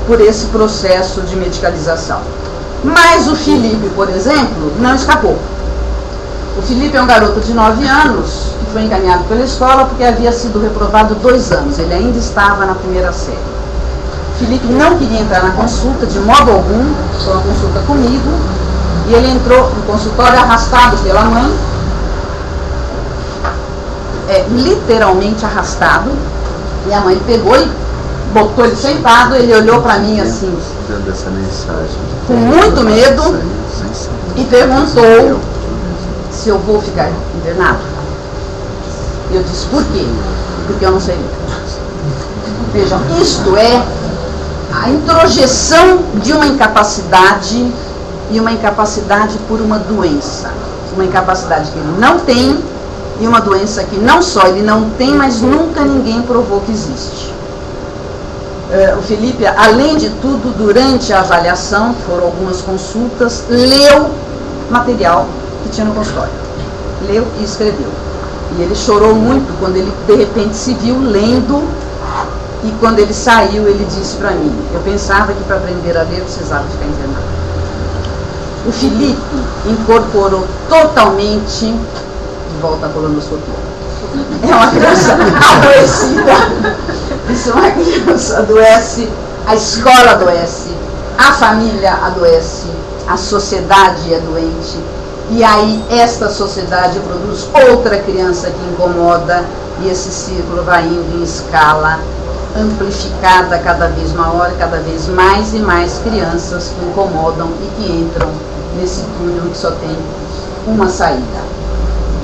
por esse processo de medicalização. Mas o Felipe, por exemplo, não escapou. O Felipe é um garoto de 9 anos que foi encaminhado pela escola porque havia sido reprovado 2 anos. Ele ainda estava na primeira série. Felipe não queria entrar na consulta de modo algum, foi uma consulta comigo, e ele entrou no consultório arrastado pela mãe, literalmente arrastado, e a mãe pegou e botou ele sentado, ele olhou para mim assim, com muito medo, e perguntou se eu vou ficar internado. E eu disse, por quê? Porque eu não sei ler. Vejam, isto é a introjeção de uma incapacidade, e uma incapacidade por uma doença. Uma incapacidade que ele não tem, e uma doença que não só ele não tem, mas nunca ninguém provou que existe. O Felipe, além de tudo, durante a avaliação, que foram algumas consultas, leu material que tinha no consultório. Leu e escreveu. E ele chorou muito quando ele, de repente, se viu lendo. E quando ele saiu, ele disse para mim, eu pensava que para aprender a ler precisava ficar internado. O Felipe incorporou totalmente, de volta à colonoscopia, é uma criança adoecida. Isso é uma criança adoece, a escola adoece, a família adoece, a sociedade é doente. E aí esta sociedade produz outra criança que incomoda, e esse círculo vai indo em escala amplificada cada vez maior, cada vez mais e mais crianças que incomodam e que entram nesse túnel que só tem uma saída.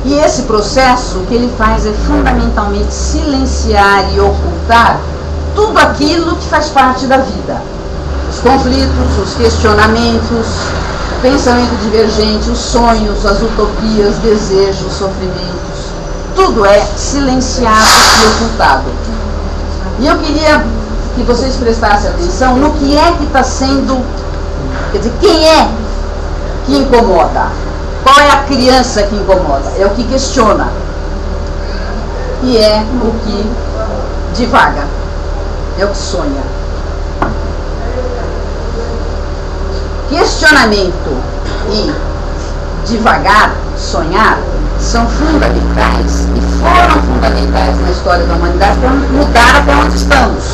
E esse processo, o que ele faz é fundamentalmente silenciar e ocultar tudo aquilo que faz parte da vida. Os conflitos, os questionamentos, o pensamento divergente, os sonhos, as utopias, desejos, sofrimentos. Tudo é silenciado e ocultado. E eu queria que vocês prestassem atenção no que é que está sendo, quer dizer, quem é que incomoda? Qual é a criança que incomoda? É o que questiona. E é o que divaga. É o que sonha. Questionamento e divagar, sonhar, são fundamentais e foram fundamentais na história da humanidade para mudar até onde estamos.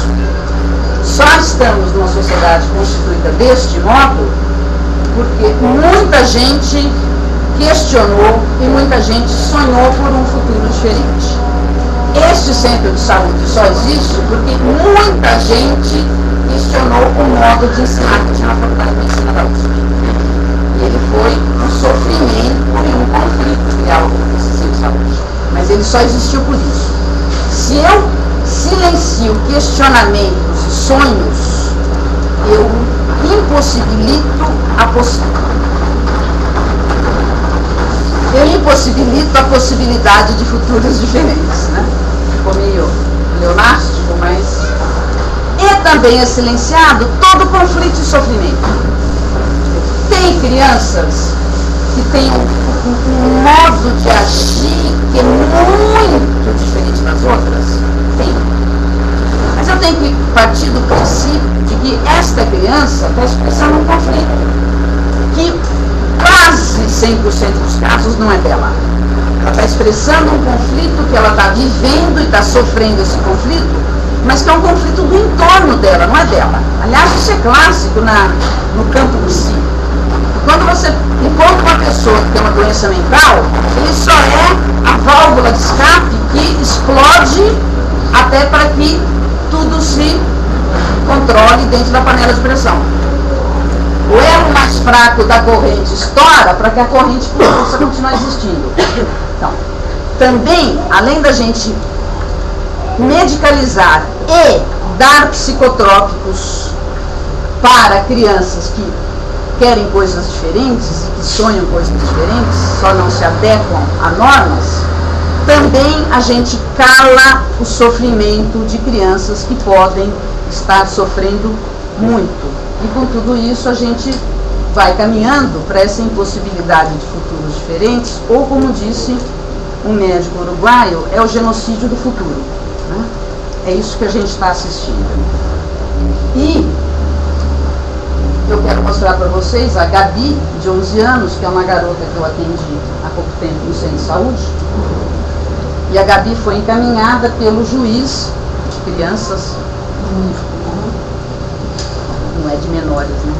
Só estamos numa sociedade constituída deste modo porque muita gente questionou e muita gente sonhou por um futuro diferente. Este centro de saúde só existe porque muita gente questionou o modo de ensinar que tinha na faculdade de medicina da USP. E ele foi um sofrimento e um conflito criar esse centro de saúde. Mas ele só existiu por isso. Se eu silencio questionamentos e sonhos, eu impossibilito a possibilidade de futuros diferentes, né? Ficou meio leonástico, mas... E também é silenciado todo conflito e sofrimento. Tem crianças que têm um modo de agir que é muito diferente das outras? Tem. Mas eu tenho que partir do princípio de que esta criança está expressando um conflito que quase 100% dos casos não é dela. Ela está expressando um conflito que ela está vivendo e está sofrendo esse conflito, mas que é um conflito do entorno dela, não é dela. Aliás, isso é clássico no campo psíquico. Quando você encontra uma pessoa que tem uma doença mental, ele só é a válvula de escape que explode até para que tudo se controle dentro da panela de pressão. O elo mais fraco da corrente estoura para que a corrente possa continuar existindo. Então, também, além da gente medicalizar e dar psicotrópicos para crianças que querem coisas diferentes e que sonham coisas diferentes, só não se adequam a normas, também a gente cala o sofrimento de crianças que podem estar sofrendo muito. E com tudo isso a gente vai caminhando para essa impossibilidade de futuros diferentes, ou como disse um médico uruguaio, é o genocídio do futuro, né? É isso que a gente está assistindo. E eu quero mostrar para vocês a Gabi, de 11 anos, que é uma garota que eu atendi há pouco tempo no centro de saúde. E a Gabi foi encaminhada pelo juiz de crianças, não é de menores, né?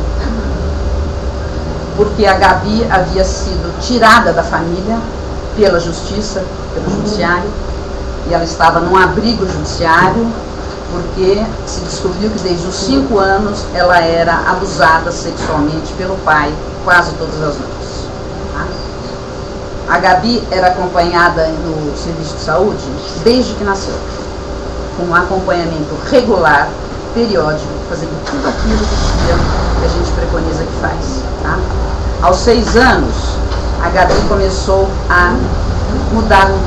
Porque a Gabi havia sido tirada da família pela justiça, pelo judiciário, e ela estava num abrigo judiciário, porque se descobriu que desde os 5 anos ela era abusada sexualmente pelo pai quase todas as noites. Tá? A Gabi era acompanhada no serviço de saúde desde que nasceu, com um acompanhamento regular, periódico, fazendo tudo aquilo que a gente preconiza que faz. Tá? Aos 6 anos, a Gabi começou a mudar um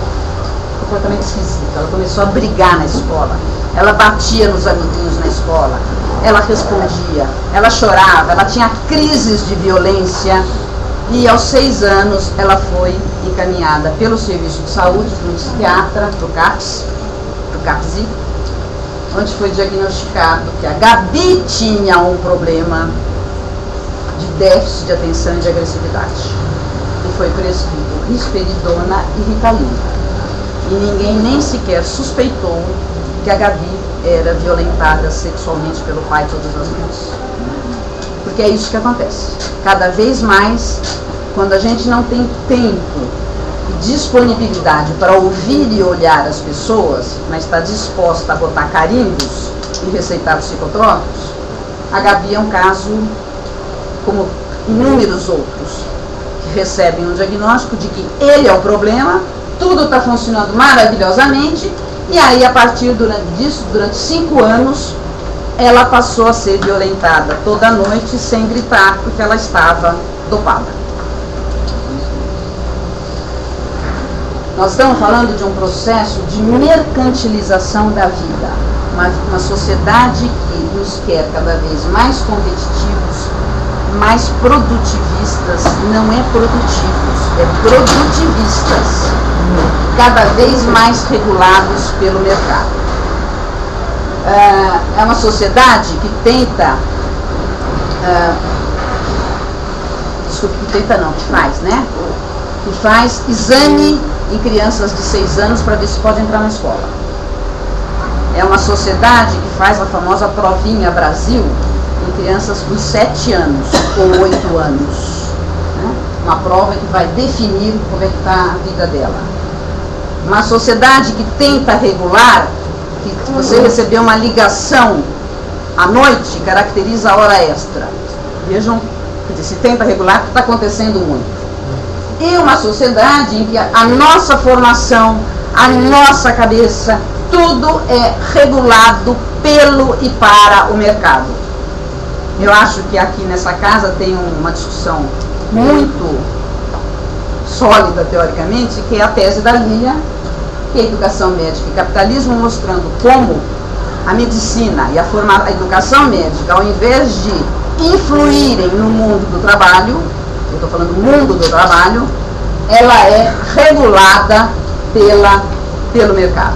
comportamento esquisito. Ela começou a brigar na escola. Ela batia nos amiguinhos na escola. Ela respondia. Ela chorava. Ela tinha crises de violência. E aos 6 anos, ela foi encaminhada pelo serviço de saúde para um psiquiatra, para o CAPSI, onde foi diagnosticado que a Gabi tinha um problema de déficit de atenção e de agressividade. E foi prescrito risperidona e Ritalina. E ninguém nem sequer suspeitou que a Gabi era violentada sexualmente pelo pai todas as noites. Porque é isso que acontece. Cada vez mais, quando a gente não tem tempo e disponibilidade para ouvir e olhar as pessoas, mas está disposta a botar carimbos e receitar psicotrópicos, a Gabi é um caso como inúmeros outros que recebem um diagnóstico de que ele é o problema, tudo está funcionando maravilhosamente, e aí a partir disso, durante 5 anos, ela passou a ser violentada toda noite sem gritar, porque ela estava dopada. Nós estamos falando de um processo de mercantilização da vida, uma sociedade que nos quer cada vez mais competitivos, mais produtivistas, não é produtivos, é produtivistas, cada vez mais regulados pelo mercado. É uma sociedade que tenta, que faz, né? Que faz exame em crianças de 6 anos para ver se pode entrar na escola. É uma sociedade que faz a famosa provinha Brasil em crianças com 7 anos ou 8 anos. Né? Uma prova que vai definir como é que está a vida dela. Uma sociedade que tenta regular, que você recebeu uma ligação à noite, caracteriza a hora extra. Vejam, quer dizer, se tenta regular, está acontecendo muito. E uma sociedade em que a nossa formação, a nossa cabeça, tudo é regulado pelo e para o mercado. Eu acho que aqui nessa casa tem uma discussão muito sólida, teoricamente, que é a tese da Lilia, que é Educação Médica e Capitalismo, mostrando como a medicina e a educação médica, ao invés de influírem no mundo do trabalho, eu estou falando do mundo do trabalho, ela é regulada pelo mercado.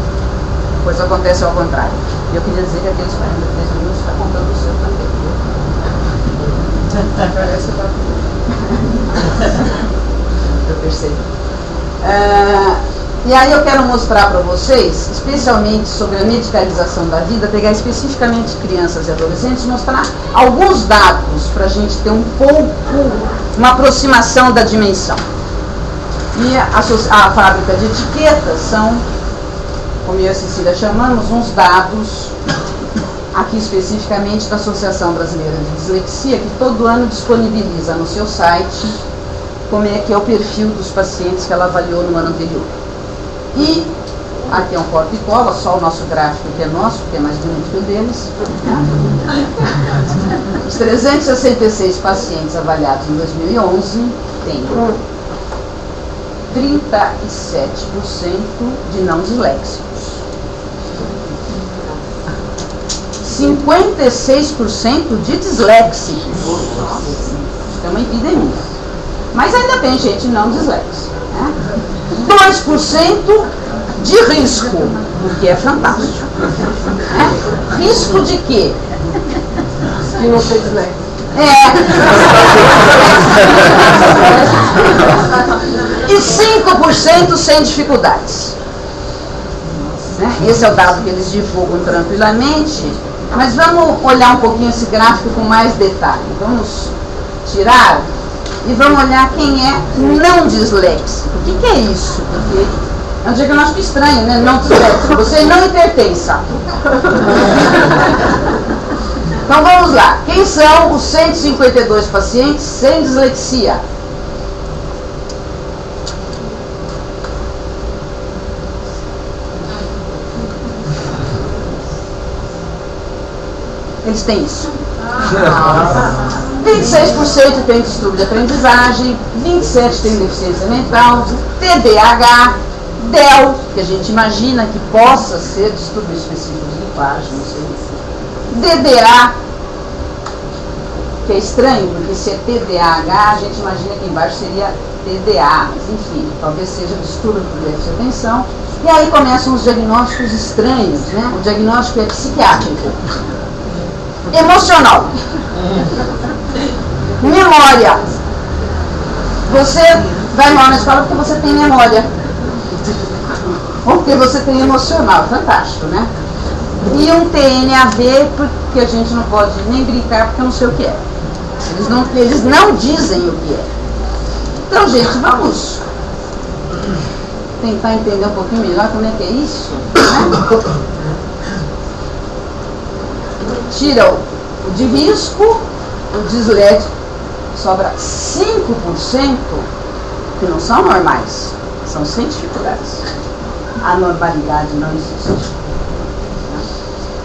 Pois acontece ao contrário. Eu queria dizer que aqueles 43 minutos está contando o seu também. Eu percebo. E aí eu quero mostrar para vocês, especialmente sobre a medicalização da vida, pegar especificamente crianças e adolescentes, mostrar alguns dados para a gente ter um pouco, uma aproximação da dimensão. E a fábrica de etiquetas são, como eu e a Cecília chamamos, uns dados, aqui especificamente da Associação Brasileira de Dislexia, que todo ano disponibiliza no seu site como é que é o perfil dos pacientes que ela avaliou no ano anterior. E aqui é um corte e cola, só o nosso gráfico que é nosso, que é mais bonito que o deles. Os 366 pacientes avaliados em 2011 têm 37% de não disléxicos, 56% de disléxicos. É uma epidemia. Mas ainda tem gente não disléxica, né? 2% de risco, o que é fantástico. Risco de quê? De não ser disléxico. E 5% sem dificuldades. Esse é o dado que eles divulgam tranquilamente, mas vamos olhar um pouquinho esse gráfico com mais detalhe. Vamos tirar e vamos olhar quem é não disléxico. O que é isso? Porque é um diagnóstico estranho, né? Não disléxico. Você não hipertensa. Então vamos lá. Quem são os 152 pacientes sem dislexia? Eles têm isso. 26% tem distúrbio de aprendizagem, 27% tem deficiência mental, TDAH, DEL, que a gente imagina que possa ser distúrbio específico de linguagem, não sei. DDA, que é estranho, porque se é TDAH, a gente imagina que embaixo seria TDA, mas enfim, talvez seja distúrbio de déficit de atenção. E aí começam os diagnósticos estranhos, né? O diagnóstico é psiquiátrico, emocional, memória. Você vai mal na escola porque você tem memória, ou porque você tem emocional, fantástico, né? E um TNAV, porque a gente não pode nem brincar porque eu não sei o que é. Eles não dizem o que é. Então, gente, vamos tentar entender um pouquinho melhor como é que é isso, né? Tira o de risco, o disléxico, sobra 5% que não são normais, são sem dificuldades. A normalidade não existe.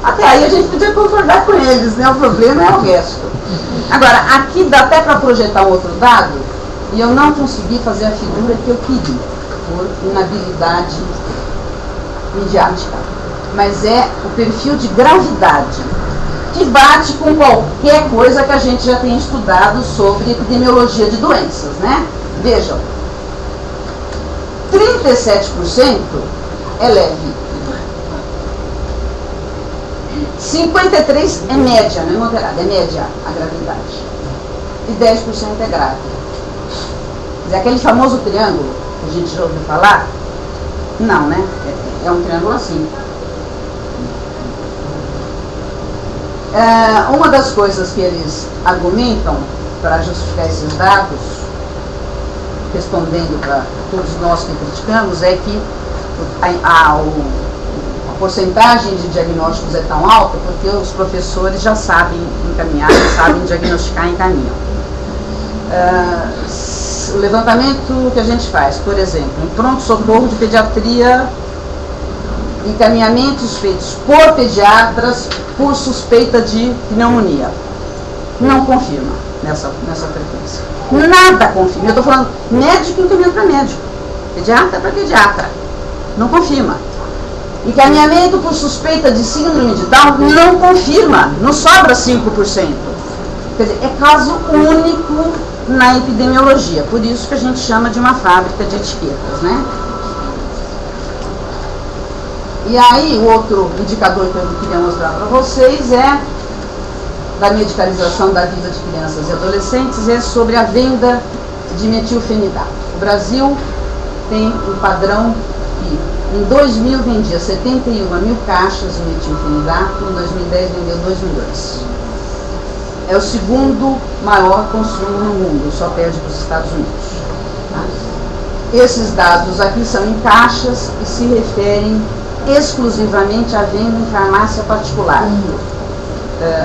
Até aí a gente podia concordar com eles, né? O problema é o resto. Agora, aqui dá até para projetar um outro dado, e eu não consegui fazer a figura que eu queria, por inabilidade midiática. Mas é o perfil de gravidade, que bate com qualquer coisa que a gente já tenha estudado sobre epidemiologia de doenças, né? Vejam, 37% é leve, 53% é média, não é moderada, é média a gravidade, e 10% é grave. Quer dizer, aquele famoso triângulo que a gente já ouviu falar, não, né? É um triângulo assim. Uma das coisas que eles argumentam para justificar esses dados, respondendo para todos nós que criticamos, é que a porcentagem de diagnósticos é tão alta porque os professores já sabem encaminhar, sabem diagnosticar e encaminham. O levantamento que a gente faz, por exemplo, em pronto-socorro de pediatria, encaminhamentos feitos por pediatras por suspeita de pneumonia, não confirma nessa frequência. Nada confirma. Eu estou falando médico encaminhando para médico, pediatra para pediatra, não confirma. Encaminhamento por suspeita de síndrome de Down não confirma, não sobra 5%. Quer dizer, é caso único na epidemiologia, por isso que a gente chama de uma fábrica de etiquetas, né? E aí, o outro indicador que eu queria mostrar para vocês é da medicalização da vida de crianças e adolescentes, é sobre a venda de metilfenidato. O Brasil tem um padrão que em 2000 vendia 71 mil caixas de metilfenidato, em 2010 vendeu 2 milhões. É o segundo maior consumo no mundo, só perde para os Estados Unidos. Tá? Esses dados aqui são em caixas e se referem exclusivamente à venda em farmácia particular.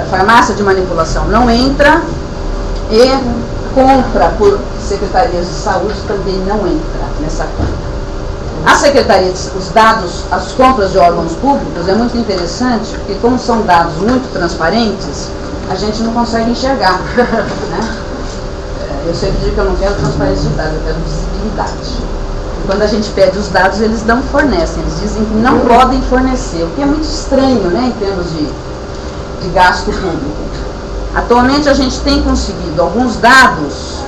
Farmácia de manipulação não entra, e compra por secretarias de saúde também não entra nessa conta. A secretaria, os dados, as compras de órgãos públicos é muito interessante, porque como são dados muito transparentes, a gente não consegue enxergar. Né? Eu sempre digo que eu não quero transparência de dados, eu quero visibilidade. E quando a gente pede os dados, eles não fornecem, eles dizem que não podem fornecer, o que é muito estranho, né, em termos de gasto público. Atualmente a gente tem conseguido alguns dados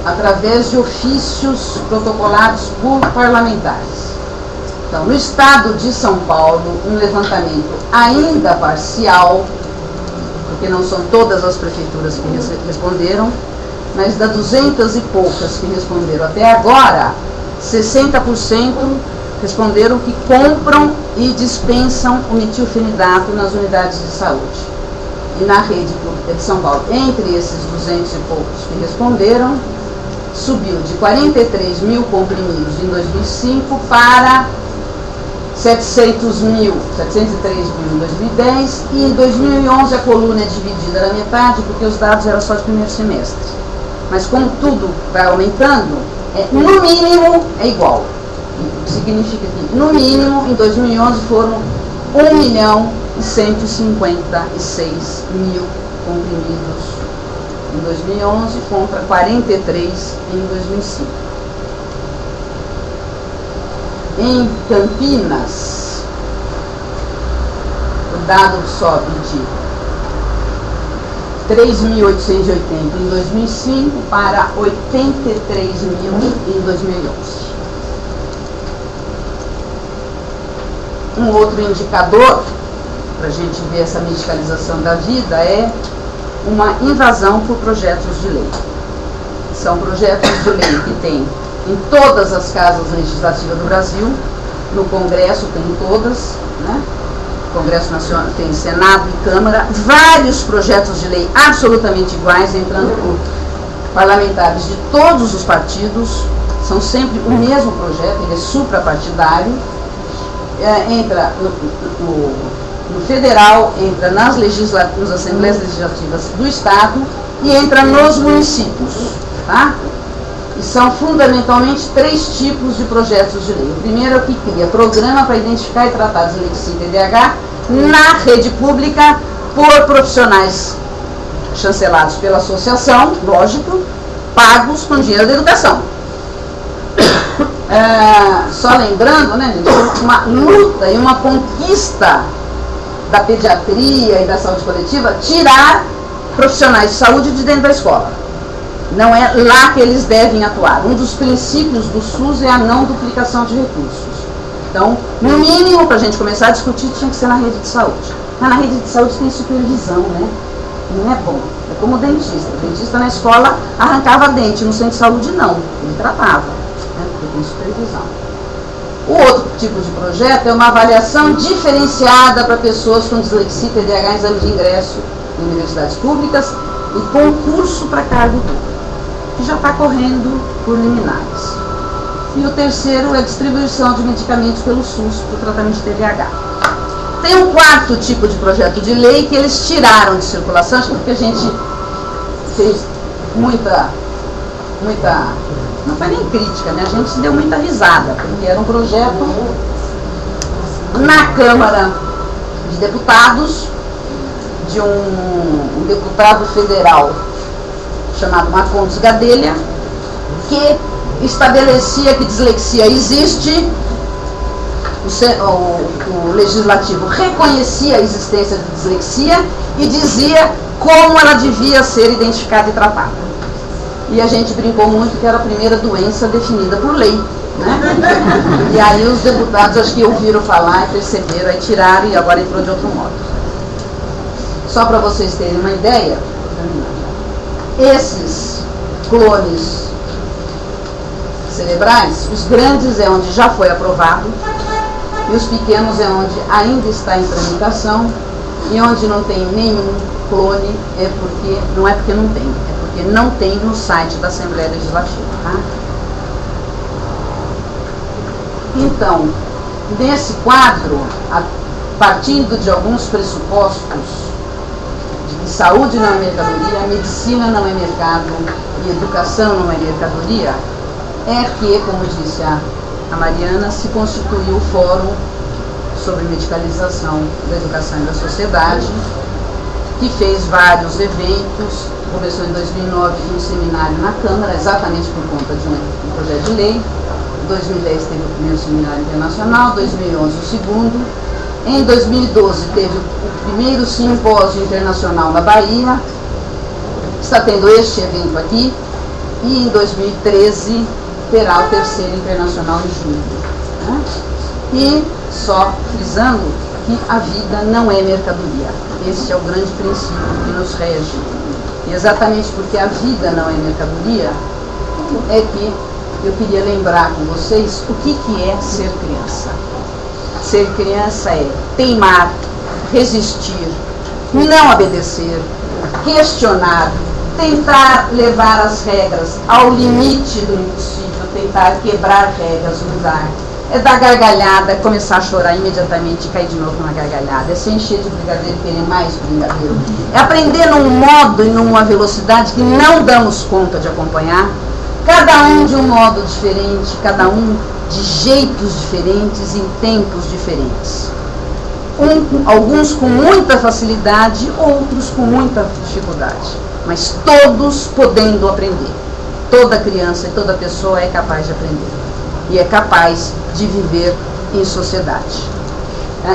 através de ofícios protocolados por parlamentares. Então, no estado de São Paulo, um levantamento ainda parcial, porque não são todas as prefeituras que responderam, mas das 200 e poucas que responderam até agora, 60% responderam que compram e dispensam o metilfenidato nas unidades de saúde. E na rede pública de São Paulo, entre esses 200 e poucos que responderam, subiu de 43 mil comprimidos em 2005 para 703 mil em 2010, e em 2011 a coluna é dividida na metade, porque os dados eram só de primeiro semestre. Mas como tudo vai aumentando, no mínimo é igual. Significa que, no mínimo, em 2011 foram 1.156.000 comprimidos em 2011 contra 43 em 2005. Em Campinas, o dado sobe de 3.880 em 2005 para 83.000 em 2011. Um outro indicador para a gente ver essa medicalização da vida é uma invasão por projetos de lei. São projetos de lei que tem em todas as casas legislativas do Brasil, no Congresso tem todas, né? Congresso Nacional tem Senado e Câmara, vários projetos de lei absolutamente iguais, entrando por parlamentares de todos os partidos, são sempre o mesmo projeto, ele é suprapartidário, entra no federal, entra nas assembleias legislativas do Estado e entra nos municípios, tá? E são fundamentalmente 3 tipos de projetos de lei. O primeiro é o que cria programa para identificar e tratar dislexia e TDAH na rede pública por profissionais chancelados pela associação, lógico, pagos com dinheiro da educação. Só lembrando, né, gente, uma luta e uma conquista da pediatria e da saúde coletiva tirar profissionais de saúde de dentro da escola. Não é lá que eles devem atuar. Um dos princípios do SUS é a não duplicação de recursos. Então, no mínimo, para a gente começar a discutir, tinha que ser na rede de saúde. Mas na rede de saúde tem supervisão, né? Não é bom. É como o dentista. O dentista na escola arrancava dente, no centro de saúde não. Ele tratava, né? Porque tem supervisão. O outro tipo de projeto é uma avaliação diferenciada para pessoas com dislexia e TDAH em exame de ingresso em universidades públicas e concurso para cargo público, que já está correndo por liminares. E o terceiro é a distribuição de medicamentos pelo SUS para o tratamento de TDAH. Tem um quarto tipo de projeto de lei que eles tiraram de circulação, porque a gente fez muita, não foi nem crítica, né? A gente deu muita risada, porque era um projeto na Câmara de Deputados, de um deputado federal chamado Marcondes Gadelha, que estabelecia que dislexia existe o legislativo reconhecia a existência de dislexia e dizia como ela devia ser identificada e tratada. E a gente brincou muito que era a primeira doença definida por lei, né? E aí os deputados acho que ouviram falar e perceberam, aí tiraram e agora entrou de outro modo. Só para vocês terem uma ideia, esses clones cerebrais, os grandes é onde já foi aprovado, e os pequenos é onde ainda está em tramitação, e onde não tem nenhum clone não é porque não tem, é porque não tem no site da Assembleia Legislativa. Tá? Então, nesse quadro, partindo de alguns pressupostos de que saúde não é mercadoria, medicina não é mercado e educação não é mercadoria, é que, como disse a Mariana, se constituiu o Fórum sobre Medicalização da Educação e da Sociedade, que fez vários eventos, começou em 2009 um seminário na Câmara, exatamente por conta de um projeto de lei. Em 2010 teve o primeiro seminário internacional, 2011 o segundo. Em 2012 teve o primeiro simpósio internacional na Bahia, está tendo este evento aqui, e em 2013 terá o terceiro internacional em julho. Né? E só frisando que a vida não é mercadoria. Esse é o grande princípio que nos rege. E exatamente porque a vida não é mercadoria, é que eu queria lembrar com vocês o que é ser criança. Ser criança é teimar, resistir, não obedecer, questionar, tentar levar as regras ao limite do impossível, tentar quebrar regras, mudar. É dar gargalhada, começar a chorar imediatamente e cair de novo na gargalhada. É se encher de brigadeiro e querer mais brigadeiro. É aprender num modo e numa velocidade que não damos conta de acompanhar. Cada um de um modo diferente, cada um de jeitos diferentes, em tempos diferentes. Alguns com muita facilidade, outros com muita dificuldade. Mas todos podendo aprender. Toda criança e toda pessoa é capaz de aprender. E é capaz de viver em sociedade.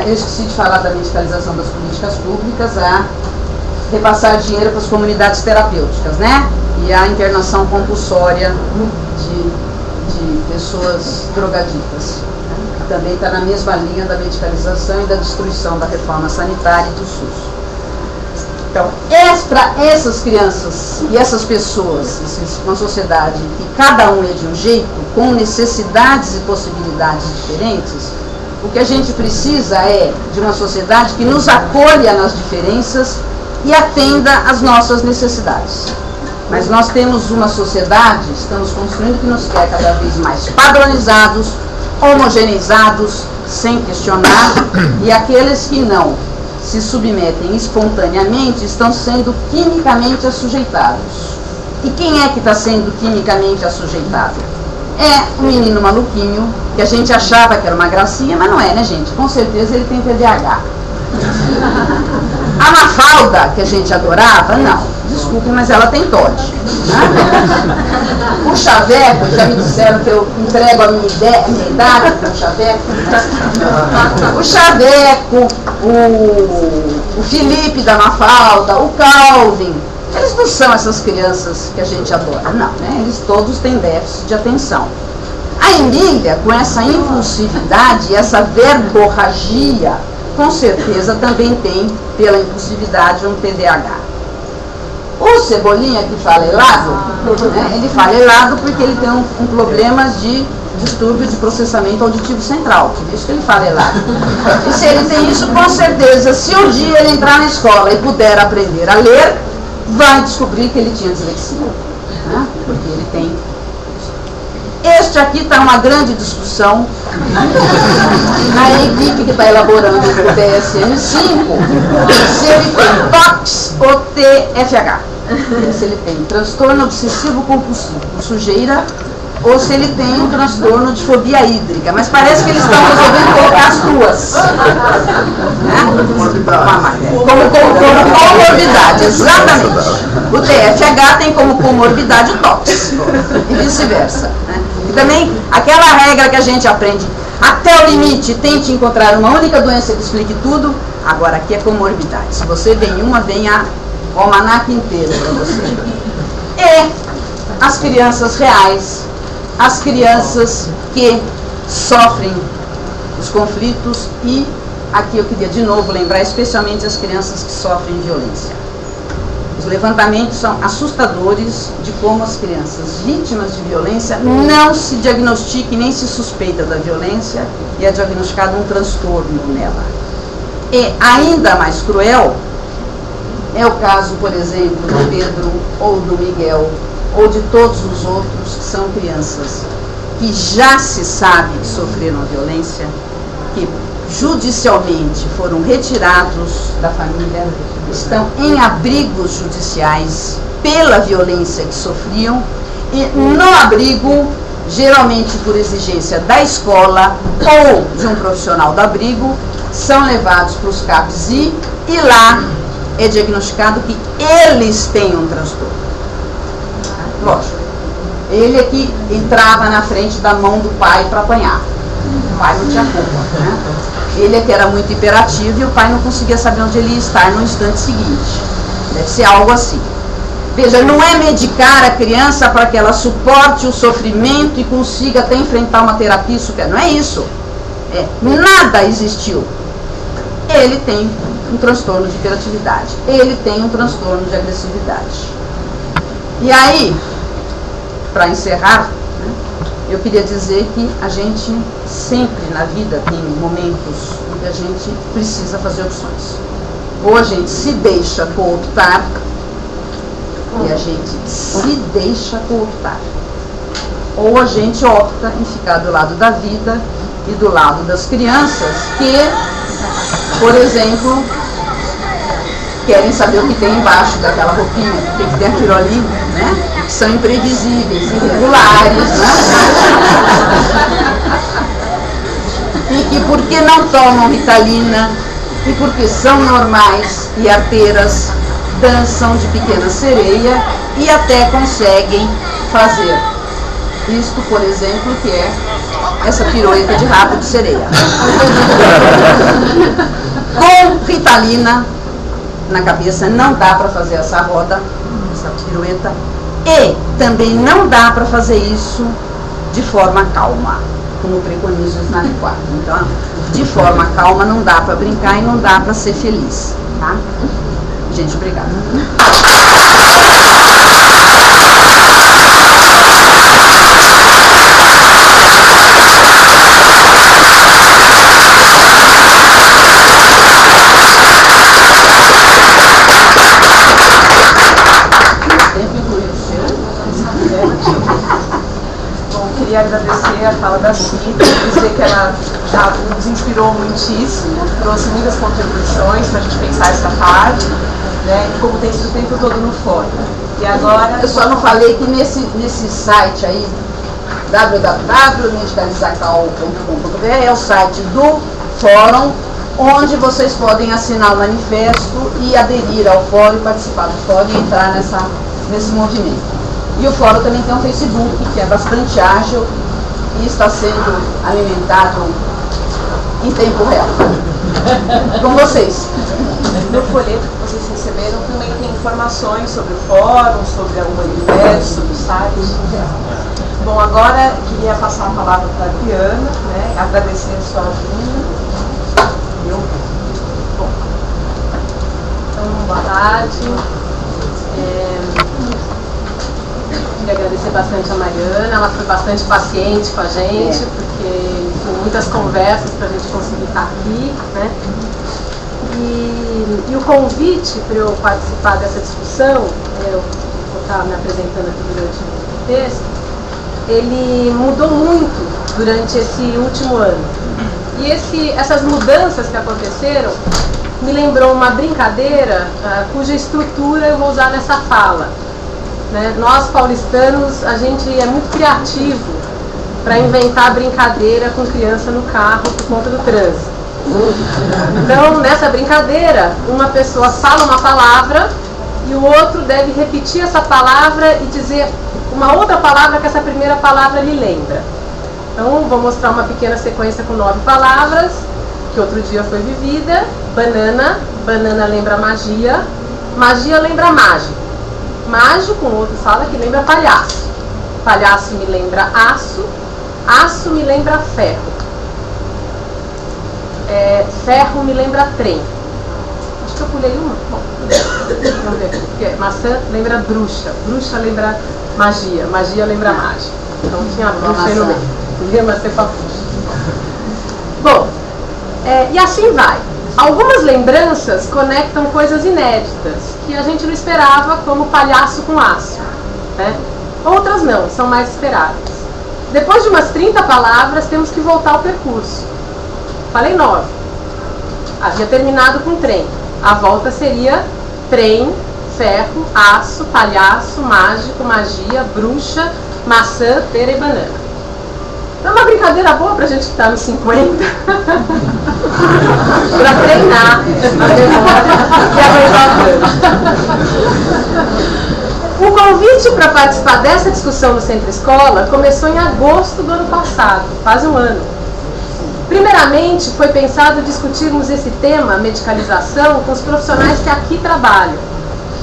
Eu esqueci de falar da medicalização das políticas públicas, a repassar dinheiro para as comunidades terapêuticas, né? E a internação compulsória de pessoas drogaditas. Que também está na mesma linha da medicalização e da destruição da reforma sanitária e do SUS. Então, para essas crianças e essas pessoas, uma sociedade que cada um é de um jeito, com necessidades e possibilidades diferentes, o que a gente precisa é de uma sociedade que nos acolha nas diferenças e atenda às nossas necessidades. Mas nós temos uma sociedade, estamos construindo, que nos quer cada vez mais padronizados, homogeneizados, sem questionar, e aqueles que não se submetem espontaneamente estão sendo quimicamente assujeitados. E quem é que está sendo quimicamente assujeitado? É um menino maluquinho, que a gente achava que era uma gracinha, mas não é, né, gente? Com certeza ele tem TDAH. A Mafalda, que a gente adorava, não. Desculpe, mas ela tem TOD. Né? O Chaveco, já me disseram que eu entrego a minha idade para o Chaveco. O Chaveco, o Felipe da Mafalda, o Calvin, eles não são essas crianças que a gente adora, não, né? Eles todos têm déficit de atenção. A Emília, com essa impulsividade, essa verborragia, com certeza também tem, pela impulsividade, um TDAH. O Cebolinha, que fala helado, né, ele fala helado porque ele tem um problema de distúrbio de processamento auditivo central, por isso que ele fala helado. E se ele tem isso, com certeza, se um dia ele entrar na escola e puder aprender a ler, vai descobrir que ele tinha dislexia, né, porque ele tem. Este aqui está uma grande discussão na equipe que está elaborando o DSM-5, se ele tem TOCS ou TFH, se ele tem transtorno obsessivo compulsivo por sujeira ou se ele tem um transtorno de fobia hídrica, mas parece que eles estão resolvendo colocar as duas, né? Como comorbidade, exatamente. O TFH tem como comorbidade o TOCS e vice-versa, né? E também aquela regra que a gente aprende Até o limite, tente encontrar uma única doença que explique tudo. Agora, aqui é comorbidade. Se você vem uma, vem o almanaque inteiro para você. E as crianças reais, as crianças que sofrem os conflitos e, aqui eu queria de novo lembrar, especialmente as crianças que sofrem violência. Os levantamentos são assustadores de como as crianças vítimas de violência não se diagnosticam nem se suspeita da violência e é diagnosticado um transtorno nela. E ainda mais cruel é o caso, por exemplo, do Pedro ou do Miguel ou de todos os outros que são crianças que já se sabe que sofreram a violência, que judicialmente foram retirados da família, estão em abrigos judiciais pela violência que sofriam e no abrigo, geralmente por exigência da escola ou de um profissional do abrigo, são levados para os CAPs e lá é diagnosticado que eles têm um transtorno. Lógico, ele é que entrava na frente da mão do pai para apanhar. O pai não tinha culpa, né? Ele é que era muito hiperativo e o pai não conseguia saber onde ele ia estar no instante seguinte. Deve ser algo assim. Veja, não é medicar a criança para que ela suporte o sofrimento e consiga até enfrentar uma terapia super. Não é isso. Nada existiu. Ele tem um transtorno de hiperatividade. Ele tem um transtorno de agressividade. E aí, para encerrar, eu queria dizer que a gente sempre na vida tem momentos em que a gente precisa fazer opções. Ou a gente se deixa cooptar, e a gente se deixa cooptar. Ou a gente opta em ficar do lado da vida e do lado das crianças que, por exemplo, querem saber o que tem embaixo daquela roupinha, o que tem aquilo ali, né? Que são imprevisíveis, irregulares, né? E que porque não tomam Ritalina e porque são normais e arteiras, dançam de pequena sereia e até conseguem fazer isto, por exemplo, que é essa pirueta de rabo de sereia. Com Ritalina na cabeça não dá para fazer essa roda, essa pirueta, e também não dá para fazer isso de forma calma, como preconiza o Snap 4. Então, de forma calma não dá para brincar e não dá para ser feliz, tá? Gente, obrigada. Queria agradecer a fala da Cida, dizer que ela já nos inspirou muitíssimo, trouxe muitas contribuições para a gente pensar essa parte, né, e como tem sido o tempo todo no fórum. E agora... Eu só não falei que nesse site aí, www.medicalizacal.com.br, é o site do fórum, onde vocês podem assinar o manifesto e aderir ao fórum, participar do fórum e entrar nesse movimento. E o fórum também tem um Facebook, que é bastante ágil e está sendo alimentado em tempo real. Com vocês. No folheto que vocês receberam também tem informações sobre o fórum, sobre o manifesto, sobre o site. Bom, agora queria passar a palavra para a Adriana, né, agradecer a sua ajuda. Bom, então, boa tarde. Queria agradecer bastante a Mariana, ela foi bastante paciente com a gente, porque tem muitas conversas para a gente conseguir estar aqui, né? E o convite para eu participar dessa discussão, eu vou estar me apresentando aqui durante o texto, ele mudou muito durante esse último ano. E essas mudanças que aconteceram me lembrou uma brincadeira cuja estrutura eu vou usar nessa fala. Né? Nós, paulistanos, a gente é muito criativo para inventar brincadeira com criança no carro por conta do trânsito. Então, nessa brincadeira, uma pessoa fala uma palavra e o outro deve repetir essa palavra e dizer uma outra palavra que essa primeira palavra lhe lembra. Então, vou mostrar uma pequena sequência com 9 palavras, que outro dia foi vivida. Banana, banana lembra magia, magia lembra mágico. Mágico, um outro fala que lembra palhaço. Palhaço me lembra aço, aço me lembra ferro. Ferro me lembra trem. Acho que eu pulei uma. Bom, vamos ver aqui. Maçã lembra bruxa, bruxa lembra magia, magia lembra mágica. Então tinha a bruxa aí no meio. Podia ser com a bruxa. Bom, e assim vai. Algumas lembranças conectam coisas inéditas que a gente não esperava, como palhaço com aço, né? Outras não, são mais esperadas. Depois de umas 30 palavras, temos que voltar ao percurso. Falei 9. Havia terminado com trem. A volta seria trem, ferro, aço, palhaço, mágico, magia, bruxa, maçã, pera e banana. É uma brincadeira boa pra gente que tá nos 50. Pra treinar a memória e aguentar o convite para participar dessa discussão no Centro Escola começou em agosto do ano passado, quase um ano. Primeiramente, foi pensado discutirmos esse tema, medicalização, com os profissionais que aqui trabalham.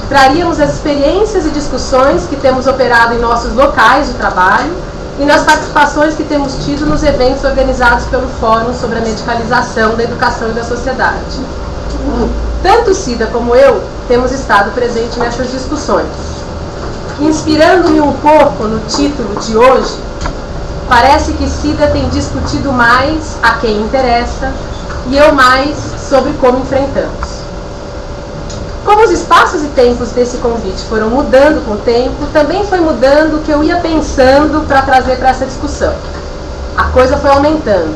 Traríamos as experiências e discussões que temos operado em nossos locais de trabalho e nas participações que temos tido nos eventos organizados pelo Fórum sobre a Medicalização da Educação e da Sociedade. Tanto Cida como eu temos estado presente nessas discussões. Inspirando-me um pouco no título de hoje, parece que Cida tem discutido mais a quem interessa e eu mais sobre como enfrentamos. Como os espaços e tempos desse convite foram mudando com o tempo, também foi mudando o que eu ia pensando para trazer para essa discussão. A coisa foi aumentando.